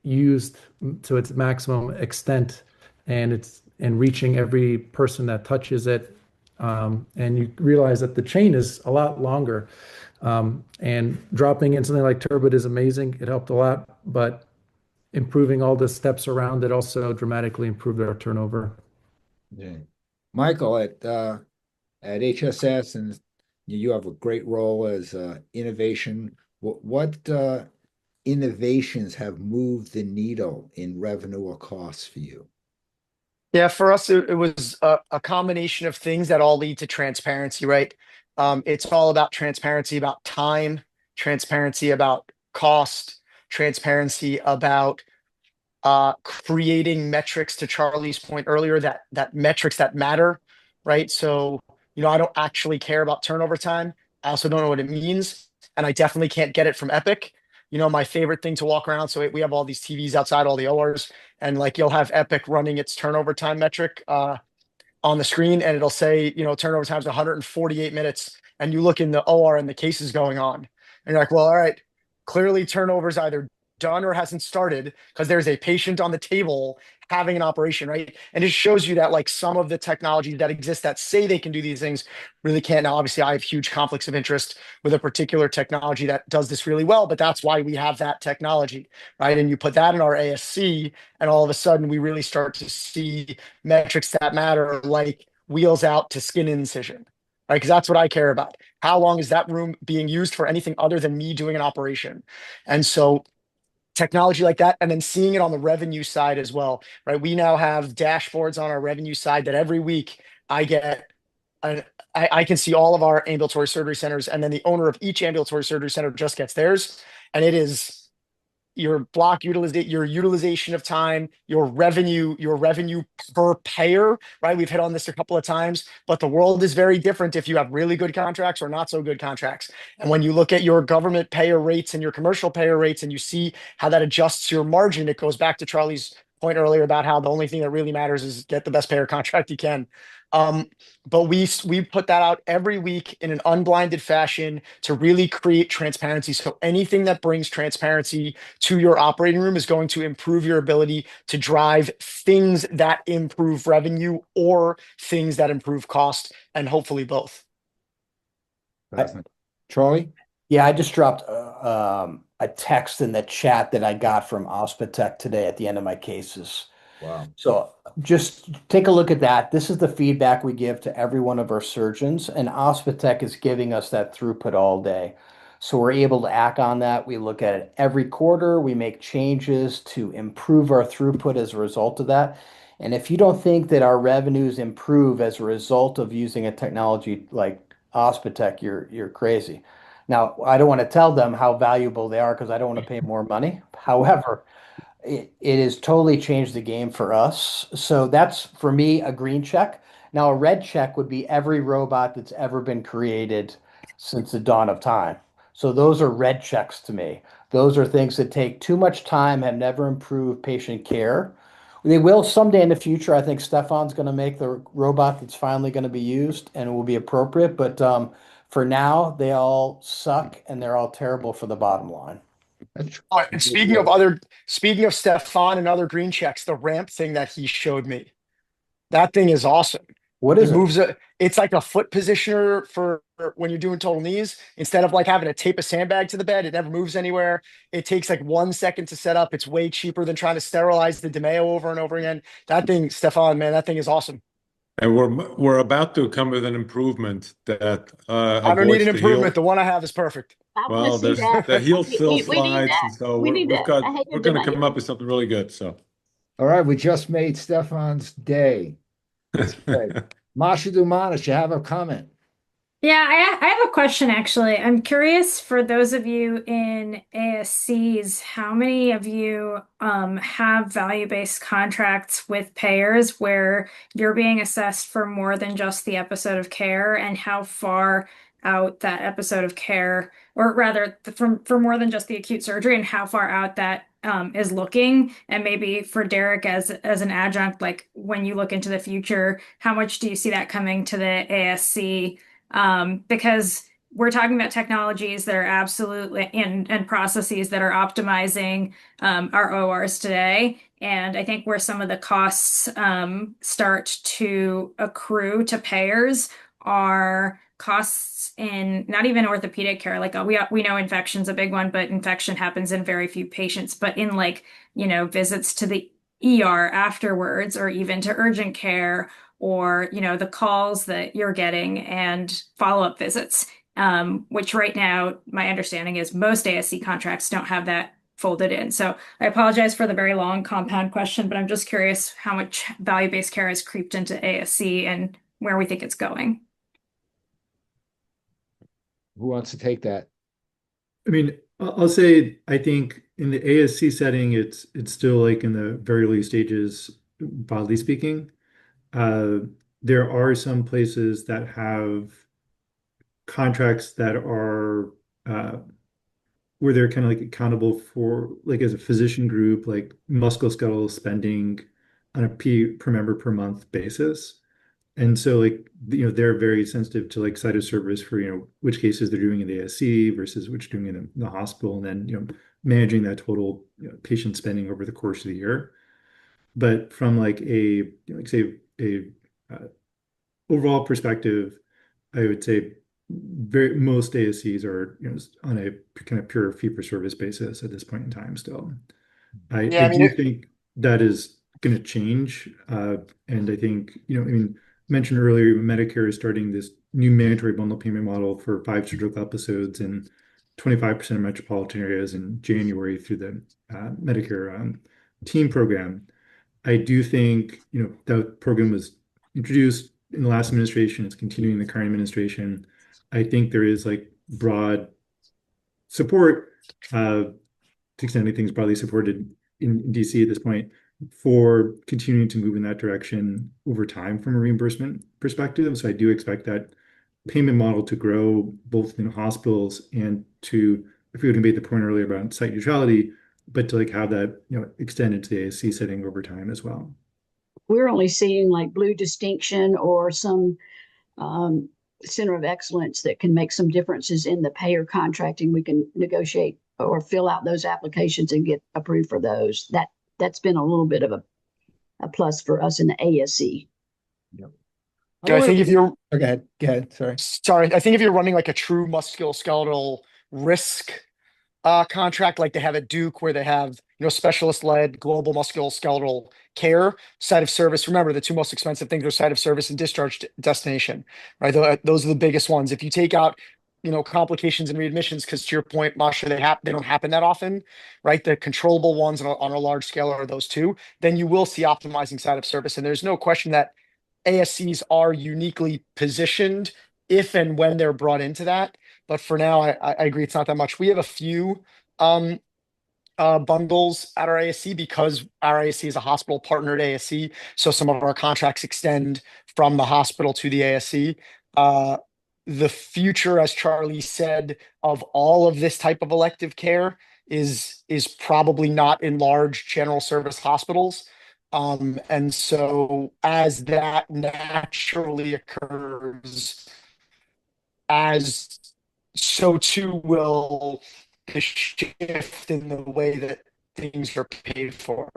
used to its maximum extent and reaching every person that touches it. And you realize that the chain is a lot longer. And dropping in something like Turbot is amazing. It helped a lot, but improving all the steps around it also dramatically improved our turnover. Yeah. Michael, at HSS, and you have a great role as innovation. What innovations have moved the needle in revenue or costs for you? Yeah, for us, it was a combination of things that all lead to transparency, right? It's all about transparency about time, transparency about cost, transparency about creating metrics, to Charlie's point earlier, that metrics that matter, right? So, I don't actually care about turnover time. I also don't know what it means, and I definitely can't get it from Epic. My favorite thing to walk around. So we have all these TVs outside all the ORs, and like you'll have Epic running its turnover time metric on the screen, and it'll say, turnover time is 148 minutes, and you look in the OR and the cases going on, and you're like, well, all right, clearly turnover's either done or hasn't started because there's a patient on the table having an operation, right? And it shows you that like some of the technologies that exist that say they can do these things really can't. Now, obviously, I have huge conflicts of interest with a particular technology that does this really well, but that's why we have that technology, right? And you put that in our ASC, and all of a sudden we really start to see metrics that matter, like wheels out to skin incision, right? Because that's what I care about. How long is that room being used for anything other than me doing an operation? And so technology like that, and then seeing it on the revenue side as well, right? We now have dashboards on our revenue side that every week I get, I can see all of our ambulatory surgery centers, and then the owner of each ambulatory surgery center just gets theirs. And it is your block utilization, your utilization of time, your revenue per payer, right? We've hit on this a couple of times, but the world is very different if you have really good contracts or not so good contracts. And when you look at your government payer rates and your commercial payer rates, and you see how that adjusts your margin, it goes back to Charlie's point earlier about how the only thing that really matters is get the best payer contract you can. But we put that out every week in an unblinded fashion to really create transparency. So anything that brings transparency to your operating room is going to improve your ability to drive things that improve revenue or things that improve cost, and hopefully both. Charlie? Yeah, I just dropped a text in the chat that I got from Ospitec today at the end of my cases. Wow. So just take a look at that. This is the feedback we give to every one of our surgeons, and Ospitec is giving us that throughput all day. So we're able to act on that. We look at it every quarter. We make changes to improve our throughput as a result of that. And if you don't think that our revenues improve as a result of using a technology like Ospitec, you're crazy. Now, I don't want to tell them how valuable they are because I don't want to pay more money. However, it has totally changed the game for us. So that's, for me, a green check. Now, a red check would be every robot that's ever been created since the dawn of time. So those are red checks to me. Those are things that take too much time, have never improved patient care. They will someday in the future. I think Stefan's going to make the robot that's finally going to be used, and it will be appropriate. But for now, they all suck, and they're all terrible for the bottom line. All right, and speaking of Stefan and other green checks, the ramp thing that he showed me, that thing is awesome. What is it? It's like a foot positioner for when you're doing total knees. Instead of like having to tape a sandbag to the bed, it never moves anywhere. It takes like 1 second to set up. It's way cheaper than trying to sterilize the DeMeo over and over again. That thing, Stefan, man, that thing is awesome. And we're about to come with an improvement that I don't need an improvement. The one I have is perfect. Well, there's the heel still We need slides, that. and so We need that. I hate we're to going to deny come it. up with something really good. So, All right, we just made Stefan's day. That's great. Masha Dumanis, you have a comment? Yeah, I have a question actually. I'm curious for those of you in ASCs, how many of you have value-based contracts with payers where you're being assessed for more than just the episode of care, and how far out that episode of care, or rather for more than just the acute surgery, and how far out that is looking? And maybe for Derek as an adjunct, like when you look into the future, how much do you see that coming to the ASC? Because we're talking about technologies that are absolutely and processes that are optimizing our ORs today. And I think where some of the costs start to accrue to payers are costs in not even orthopedic care. Like we know infection's a big one, but infection happens in very few patients. But in like, visits to the ER afterwards, or even to urgent care, or the calls that you're getting and follow-up visits, which right now my understanding is most ASC contracts don't have that folded in. So I apologize for the very long compound question, but I'm just curious how much value-based care has creeped into ASC and where we think it's going. Who wants to take that? I mean, I'll say I think in the ASC setting, it's still like in the very early stages, broadly speaking. There are some places that have contracts that are where they're kind of like accountable for, like as a physician group, like musculoskeletal spending on a per member per month basis. And so like, they're very sensitive to like site of service for, which cases they're doing in the ASC versus which doing in the hospital, and then, managing that total, patient spending over the course of the year. But from like like say a overall perspective, I would say most ASCs are, on a kind of pure fee for service basis at this point in time still. Yeah, I do think that is going to change. And I think, mentioned earlier, Medicare is starting this new mandatory bundle payment model for 5 surgical episodes in 25% of metropolitan areas in January through the Medicare team program. I do think, that program was introduced in the last administration. It's continuing in the current administration. I think there is like broad support, to the extent anything's broadly supported in DC at this point, for continuing to move in that direction over time from a reimbursement perspective. So I do expect that payment model to grow both in hospitals and to, if we would debate the point earlier about site neutrality, but to like have that, extend into the ASC setting over time as well. We're only seeing like Blue Distinction or some center of excellence that can make some differences in the payer contracting. We can negotiate or fill out those applications and get approved for those. That's been a little bit of a plus for us in the ASC. Yep. I think if you're Go ahead. sorry, I think if you're running like a true musculoskeletal risk contract, like they have at Duke, where they have, specialist-led global musculoskeletal care, site of service. Remember, the two most expensive things are site of service and discharge destination, right? Those are the biggest ones. If you take out, complications and readmissions, because to your point, Masha, they don't happen that often, right? The controllable ones on a large scale are those two. Then you will see optimizing site of service, and there's no question that ASCs are uniquely positioned if and when they're brought into that. But for now, I agree, it's not that much. We have a few bundles at our ASC because our ASC is a hospital partnered ASC. So some of our contracts extend from the hospital to the ASC. The future, as Charlie said, of all of this type of elective care is probably not in large general service hospitals. And so as that naturally occurs, so too will the shift in the way that things are paid for.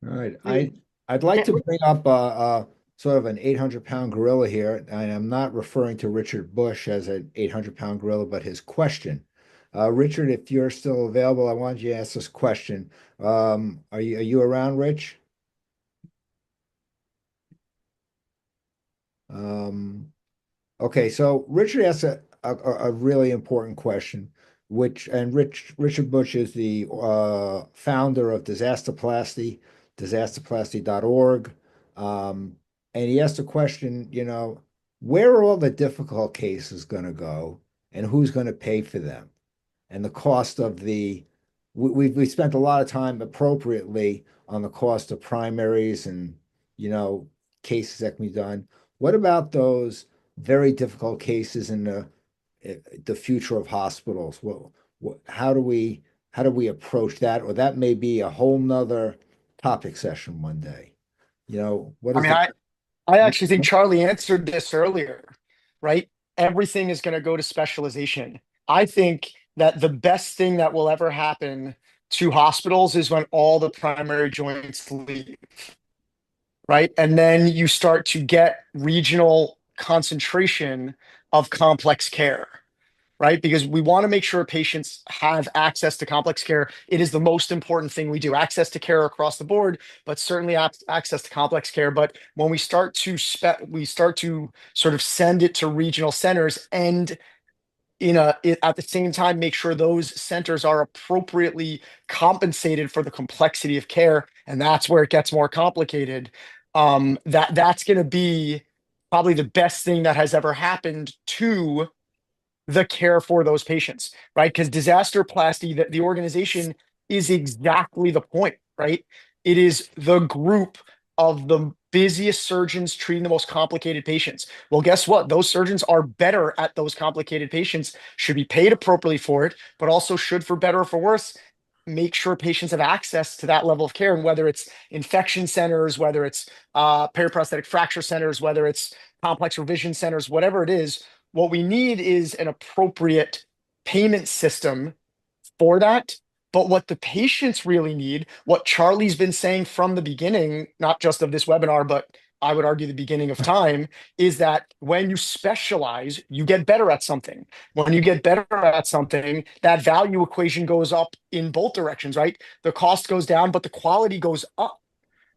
All right. I'd like to bring up sort of an 800-pound gorilla here, and I'm not referring to Richard Bush as an 800-pound gorilla, but his question. Richard, if you're still available, I wanted you to ask this question. Are you around, Rich? Okay, so Richard asked a really important question, Richard Bush is the founder of Disasterplasty, disasterplasty.org. And he asked a question, where are all the difficult cases going to go and who's going to pay for them? And the cost of we spent a lot of time appropriately on the cost of primaries and, cases that can be done. What about those very difficult cases in the future of hospitals? How do we approach that? Or that may be a whole nother topic session one day. I actually think Charlie answered this earlier, right? Everything is going to go to specialization. I think that the best thing that will ever happen to hospitals is when all the primary joints leave, right? And then you start to get regional concentration of complex care, right? Because we want to make sure patients have access to complex care. It is the most important thing we do. Access to care across the board, but certainly access to complex care. But when we start to sort of send it to regional centers and at the same time, make sure those centers are appropriately compensated for the complexity of care, and that's where it gets more complicated. That's going to be probably the best thing that has ever happened to the care for those patients, right? Because Disasterplasty, the organization, is exactly the point, right? It is the group of the busiest surgeons treating the most complicated patients. Well, guess what? Those surgeons are better at those complicated patients, should be paid appropriately for it, but also should, for better or for worse, make sure patients have access to that level of care. And whether it's infection centers, whether it's periprosthetic fracture centers, whether it's complex revision centers, whatever it is, what we need is an appropriate payment system for that. But what the patients really need, what Charlie's been saying from the beginning, not just of this webinar, but I would argue the beginning of time, is that when you specialize, you get better at something. When you get better at something, that value equation goes up in both directions, right? The cost goes down, but the quality goes up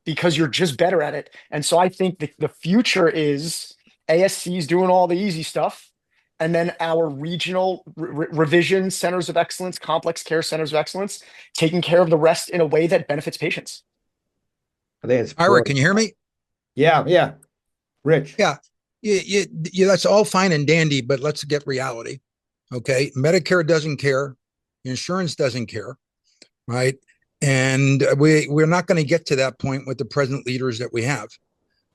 because you're just better at it. And so I think the future is ASCs doing all the easy stuff, and then our regional revision centers of excellence, complex care centers of excellence, taking care of the rest in a way that benefits patients. I think it's Ira, brilliant. can you hear me? Yeah. Rich. Yeah. That's all fine and dandy, but let's get reality. Okay. Medicare doesn't care. Insurance doesn't care. Right. And we're not going to get to that point with the present leaders that we have.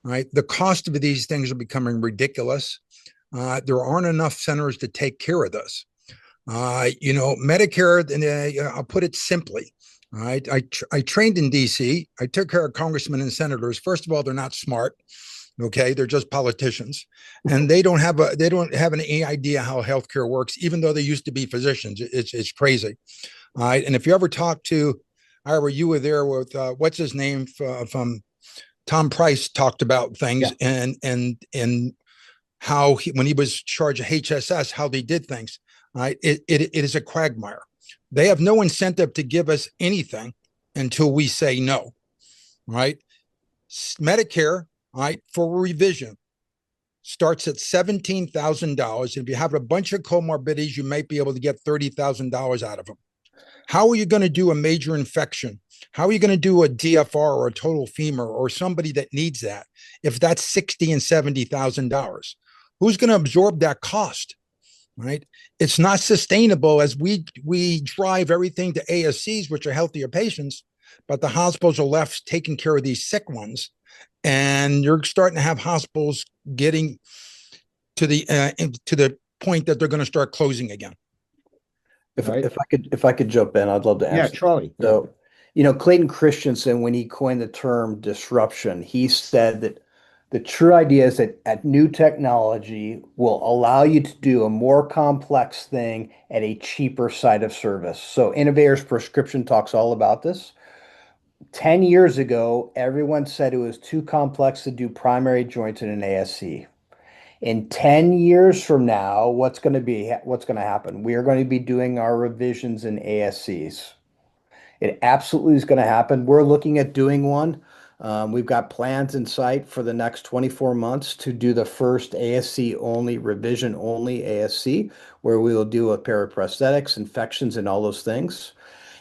Right. The cost of these things are becoming ridiculous. There aren't enough centers to take care of this. Medicare, I'll put it simply. All right. I trained in DC. I took care of congressmen and senators. First of all, they're not smart. Okay. They're just politicians, and they don't have any idea how healthcare works, even though they used to be physicians. It's crazy. All right. And if you ever talk to, Ira, you were there with, what's his name from Tom Price talked about things, yeah. and how when he was charged of HSS, how they did things. Right. It is a quagmire. They have no incentive to give us anything until we say no. Right. Medicare, right, for revision starts at $17,000. If you have a bunch of comorbidities, you might be able to get $30,000 out of them. How are you going to do a major infection? How are you going to do a DFR or a total femur or somebody that needs that if that's $60,000 and $70,000? Who's going to absorb that cost? Right? It's not sustainable as we drive everything to ASCs, which are healthier patients, but the hospitals are left taking care of these sick ones. And you're starting to have hospitals getting to the point that they're going to start closing again. If I could jump in, I'd love to answer. Yeah, Charlie. So, Clayton Christensen, when he coined the term disruption, he said that the true idea is that new technology will allow you to do a more complex thing at a cheaper site of service. So Innovators Prescription talks all about this. 10 years ago, everyone said it was too complex to do primary joints in an ASC. In 10 years from now, what's going to happen? We are going to be doing our revisions in ASCs. It absolutely is going to happen. We're looking at doing one. We've got plans in sight for the next 24 months to do the first ASC only, revision only ASC, where we will do a periprosthetics, infections, and all those things.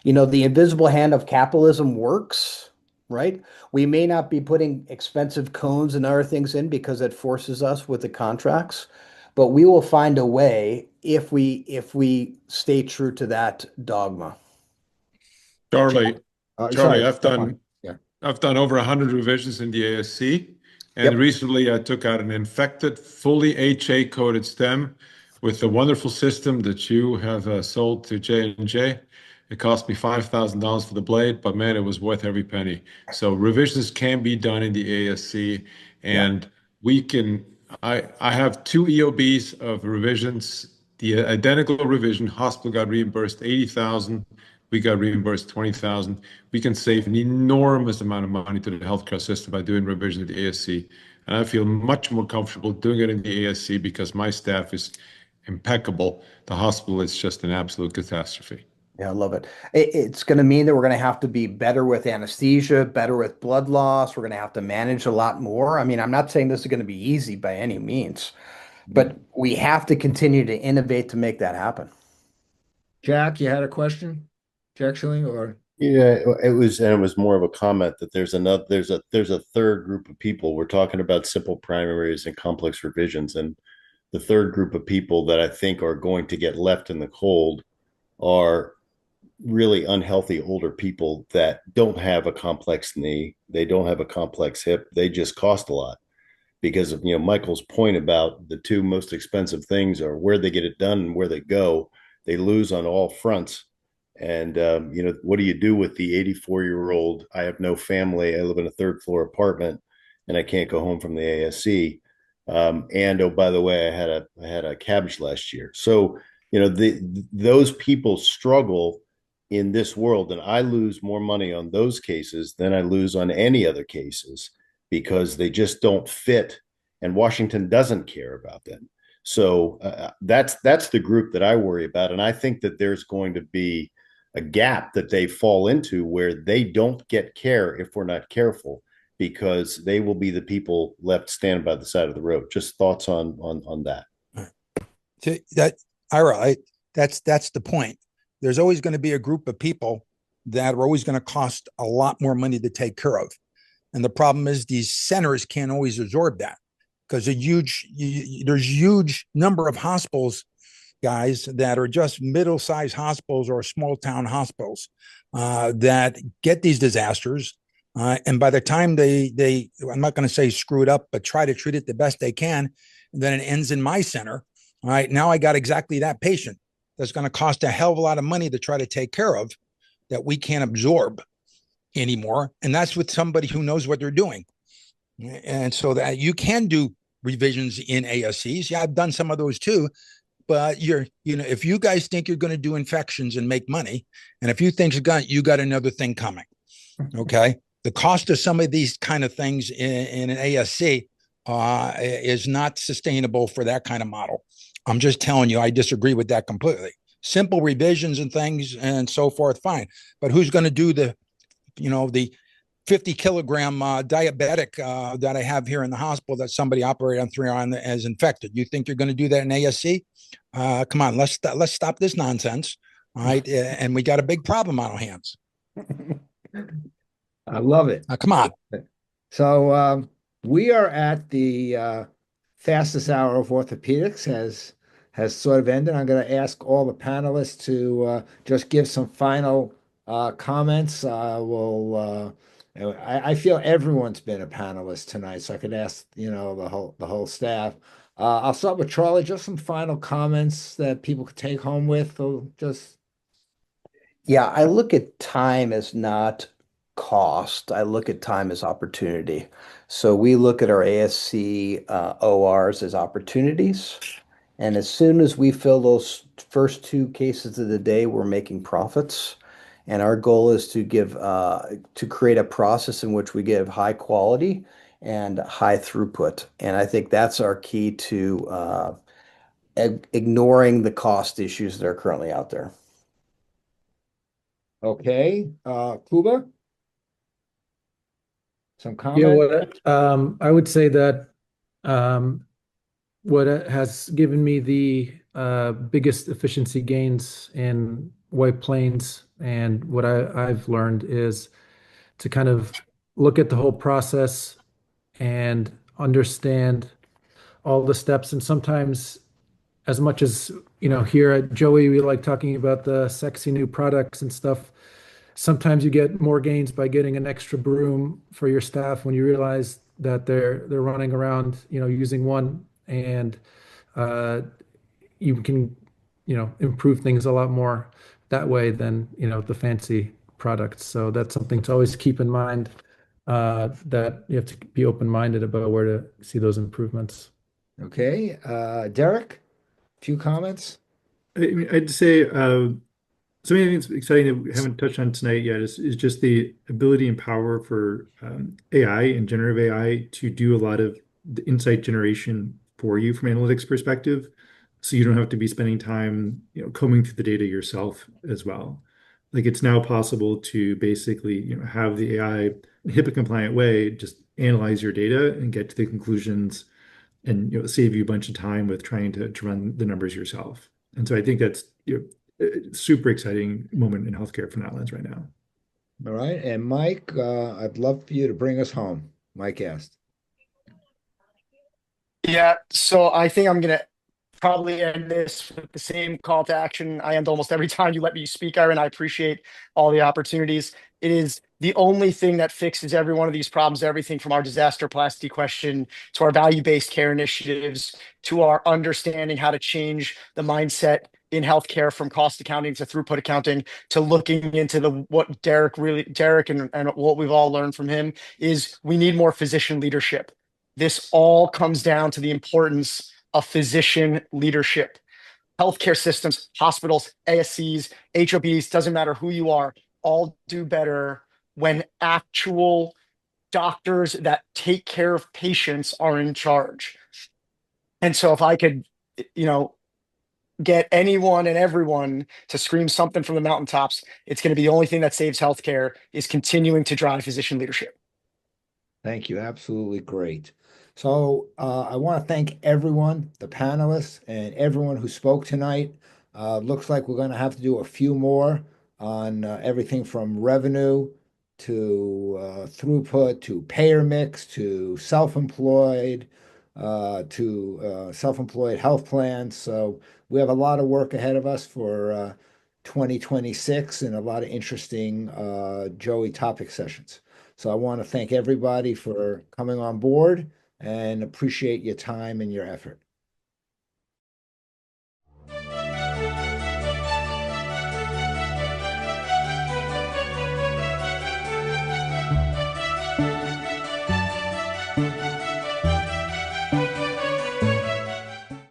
The invisible hand of capitalism works, right? We may not be putting expensive cones and other things in because it forces us with the contracts, but we will find a way if we stay true to that dogma. Charlie, Sorry, I've done over 100 revisions in the ASC, and recently I took out an infected, fully HA-coated stem with the wonderful system that you have sold to J&J. It cost me $5,000 for the blade, but man, it was worth every penny. So revisions can be done in the ASC, and we can. I have 2 EOBs of revisions. The identical revision, hospital got reimbursed $80,000. We got reimbursed $20,000. We can save an enormous amount of money to the healthcare system by doing revision at the ASC. And I feel much more comfortable doing it in the ASC because my staff is impeccable. The hospital is just an absolute catastrophe. Yeah, I love it. It's going to mean that we're going to have to be better with anesthesia, better with blood loss. We're going to have to manage a lot more. I mean, I'm not saying this is going to be easy by any means, but we have to continue to innovate to make that happen. Jack, you had a question? Jack Schilling, or yeah, it was more of a comment that there's a third group of people. We're talking about simple primaries and complex revisions, and the third group of people that I think are going to get left in the cold are really unhealthy older people that don't have a complex knee, they don't have a complex hip, they just cost a lot. Because of Michael's point about the 2 most expensive things are where they get it done and where they go. They lose on all fronts. And what do you do with the 84-year-old? I have no family. I live in a third floor apartment, and I can't go home from the ASC. And oh, by the way, I had a cabbage last year. So those people struggle in this world, and I lose more money on those cases than I lose on any other cases because they just don't fit, and Washington doesn't care about them. So that's the group that I worry about, and I think that there's going to be a gap that they fall into where they don't get care if we're not careful, because they will be the people left standing by the side of the road. Just thoughts on that. See, that Ira, that's the point. There's always going to be a group of people that are always going to cost a lot more money to take care of. And the problem is these centers can't always absorb that because there's huge number of hospitals, guys, that are just middle-sized hospitals or small town hospitals that get these disasters. And by the time they I'm not going to say screw it up, but try to treat it the best they can, and then it ends in my center. All right, now I got exactly that patient that's going to cost a hell of a lot of money to try to take care of that we can't absorb anymore. And that's with somebody who knows what they're doing. And so that you can do revisions in ASCs. Yeah, I've done some of those too. But if you guys think you're going to do infections and make money, and if you think you got another thing coming, okay? The cost of some of these kind of things in an ASC is not sustainable for that kind of model. I'm just telling you, I disagree with that completely. Simple revisions and things and so forth, fine. But who's going to do the 50-kilogram diabetic that I have here in the hospital that somebody operated on 3 on as infected? You think you're going to do that in ASC? Come on, let's stop this nonsense. All right. And we got a big problem on our hands. I love it. Come on. So we are at the fastest hour of orthopedics has sort of ended. I'm going to ask all the panelists to just give some final comments. I feel everyone's been a panelist tonight, so I could ask the whole staff. I'll start with Charlie. Just some final comments that people could take home with. Yeah, I look at time as not cost. I look at time as opportunity. So we look at our ASC ORs as opportunities. And as soon as we fill those first 2 cases of the day, we're making profits. And our goal is to create a process in which we give high quality and high throughput. And I think that's our key to ignoring the cost issues that are currently out there. Okay. Kuba? Some comments? Yeah, I would say that what has given me the biggest efficiency gains in White Plains and what I've learned is to kind of look at the whole process and understand all the steps. And sometimes, as much as here at JOEI, we like talking about the sexy new products and stuff. Sometimes you get more gains by getting an extra broom for your staff when you realize that they're running around, using one, and you can, improve things a lot more that way than, the fancy products. So that's something to always keep in mind, that you have to be open-minded about where to see those improvements. Okay. Derek, a few comments? I'd say something that's exciting that we haven't touched on tonight yet is just the ability and power for AI and generative AI to do a lot of the insight generation for you from an analytics perspective. So you don't have to be spending time, combing through the data yourself as well. Like it's now possible to basically, have the AI in a HIPAA compliant way, just analyze your data and get to the conclusions and, save you a bunch of time with trying to run the numbers yourself. And so I think that's, a super exciting moment in healthcare from that lens right now. All right. And Mike, I'd love for you to bring us home. Mike asked. Yeah, so I think I'm going to probably end this with the same call to action I end almost every time you let me speak, Aaron. I appreciate all the opportunities. It is the only thing that fixes every one of these problems, everything from our disaster plasty question to our value-based care initiatives to our understanding how to change the mindset in healthcare, from cost accounting to throughput accounting to looking into what Derek and what we've all learned from him is we need more physician leadership. This all comes down to the importance of physician leadership. Healthcare systems, hospitals, ASCs, HOPs, doesn't matter who you are, all do better when actual doctors that take care of patients are in charge. And so if I could, get anyone and everyone to scream something from the mountaintops, it's going to be the only thing that saves healthcare is continuing to drive physician leadership. Thank you. Absolutely great. So I want to thank everyone, the panelists, and everyone who spoke tonight. Looks like we're going to have to do a few more on everything from revenue to throughput to payer mix to self-employed health plans. So we have a lot of work ahead of us for 2026 and a lot of interesting JOEI topic sessions. So I want to thank everybody for coming on board and appreciate your time and your effort.